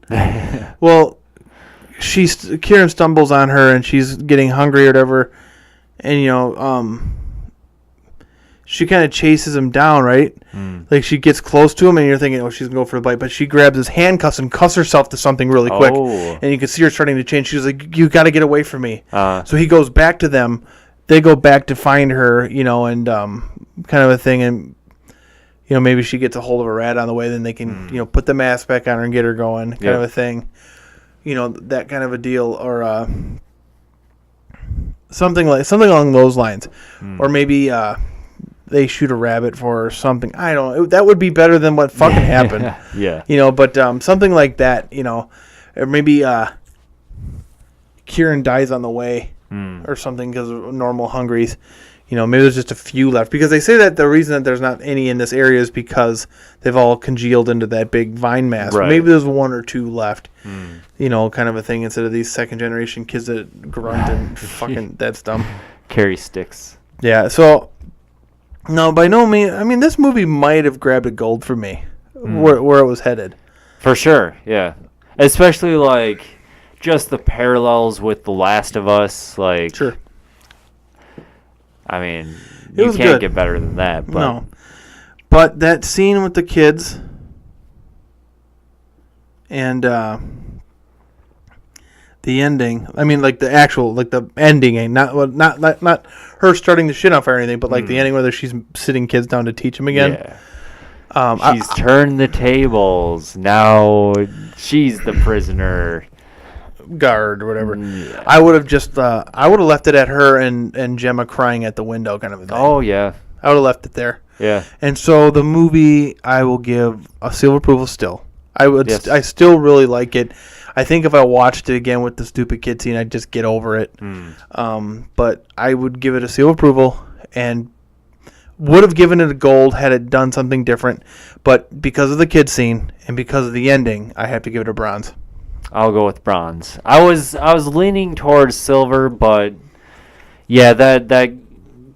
Well, Kieran stumbles on her, and she's getting hungry or whatever, and she kind of chases him down, right? Like, she gets close to him, and you're thinking, oh, she's gonna go for the bite, but she grabs his handcuffs and cuffs herself to something really quick, and you can see her starting to change. She's like, "You got to get away from me." So he goes back to them. They go back to find her, and kind of a thing, and maybe she gets a hold of a rat on the way. Then they can, put the mask back on her and get her going, kind of a thing. That kind of a deal, or something along those lines, or maybe they shoot a rabbit for her or something. I don't know. That would be better than what fucking happened. Yeah. But something like that, or maybe Kieran dies on the way or something because of normal hungries. Maybe there's just a few left, because they say that the reason that there's not any in this area is because they've all congealed into that big vine mass. Right. Maybe there's one or two left, kind of a thing, instead of these second generation kids that grunt and fucking, that's dumb. Carry sticks. Yeah, so, no, by no means, I mean, this movie might have grabbed a gold for me, where it was headed. For sure, yeah. Especially, like, just the parallels with The Last of Us, like... Sure. I mean, It was can't good. get better than that. But. No. But that scene with the kids and the ending, I mean, like the actual, like the ending, not her starting the shit on fire or anything, but like the ending where she's sitting kids down to teach them again. Yeah. She's turned the tables. Now she's the prisoner. Guard or whatever. Yeah. I would have just I would have left it at her and Gemma crying at the window, kind of a thing. Oh yeah. I would have left it there. Yeah. And so the movie, I will give a seal of approval still. I would. Yes. I still really like it. I think if I watched it again with the stupid kid scene, I'd just get over it. But I would give it a seal of approval, and would have given it a gold had it done something different. But because of the kid scene and because of the ending, I have to give it a bronze. I'll go with bronze. I was leaning towards silver, but yeah, that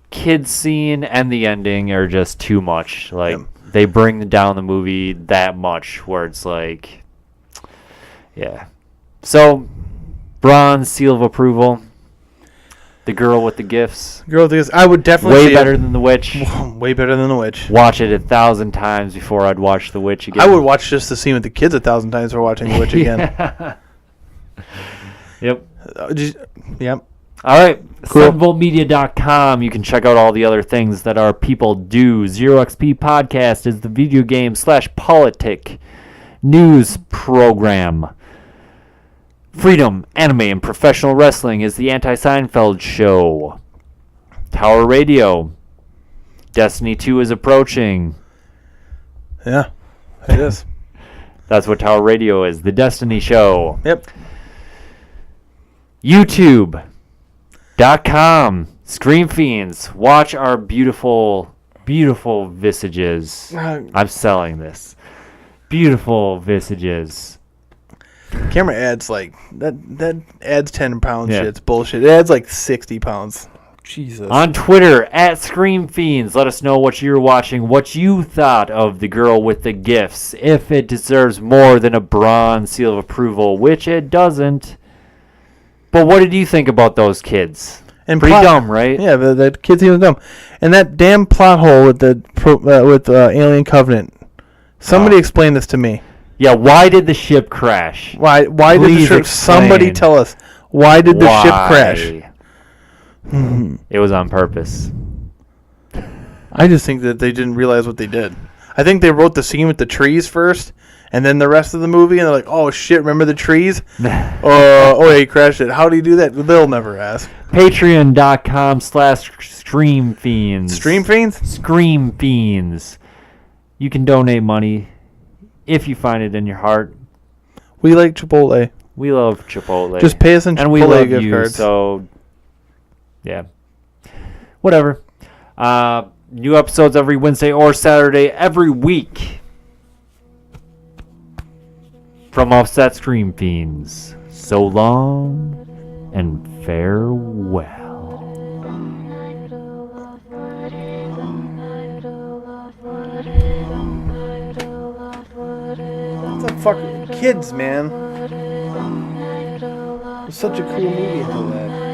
kid scene and the ending are just too much. Like they bring down the movie that much, where it's like, yeah. So bronze, seal of approval. The Girl with the Gifts. Girl with the Gifts. I would definitely way better than The Witch. Way better than The Witch. Watch it 1,000 times before I'd watch The Witch again. I would watch just the scene with the kids 1,000 times before watching The Witch again. Yep. Yep. All right. Cool. 7voltmedia.com. You can check out all the other things that our people do. Zero XP Podcast is the video game / politic news program. Freedom, Anime, and Professional Wrestling is the Anti-Seinfeld show. Tower Radio. Destiny 2 is approaching. Yeah, it is. That's what Tower Radio is. The Destiny show. Yep. YouTube.com. Scream Fiends. Watch our beautiful, beautiful visages. I'm selling this. Beautiful visages. Camera adds like that adds 10 pounds. Yeah. Shit's bullshit. It adds like 60 pounds. Jesus. On Twitter at Scream Fiends, let us know what you're watching, what you thought of The Girl with the Gifts, if it deserves more than a bronze seal of approval, which it doesn't. But what did you think about those kids? And pretty dumb, right? Yeah, that kid scene was dumb. And that damn plot hole with the Alien Covenant. Somebody explain this to me. Yeah, why did the ship crash? Why did the ship? Somebody tell us. Why did the ship crash? It was on purpose. I just think that they didn't realize what they did. I think they wrote the scene with the trees first, and then the rest of the movie, and they're like, "Oh shit, remember the trees? Oh, he crashed it. How do you do that?" They'll never ask. Patreon.com/ScreamFiends. Stream Fiends? Scream Fiends. You can donate money if you find it in your heart. We like Chipotle. We love Chipotle. Just pay us in Chipotle and we love gift you, cards. so yeah. whatever. New episodes every Wednesday or Saturday every week. From Offset Scream Fiends, so long and farewell. What the fuck? Kids, man. It's such a cool movie until that.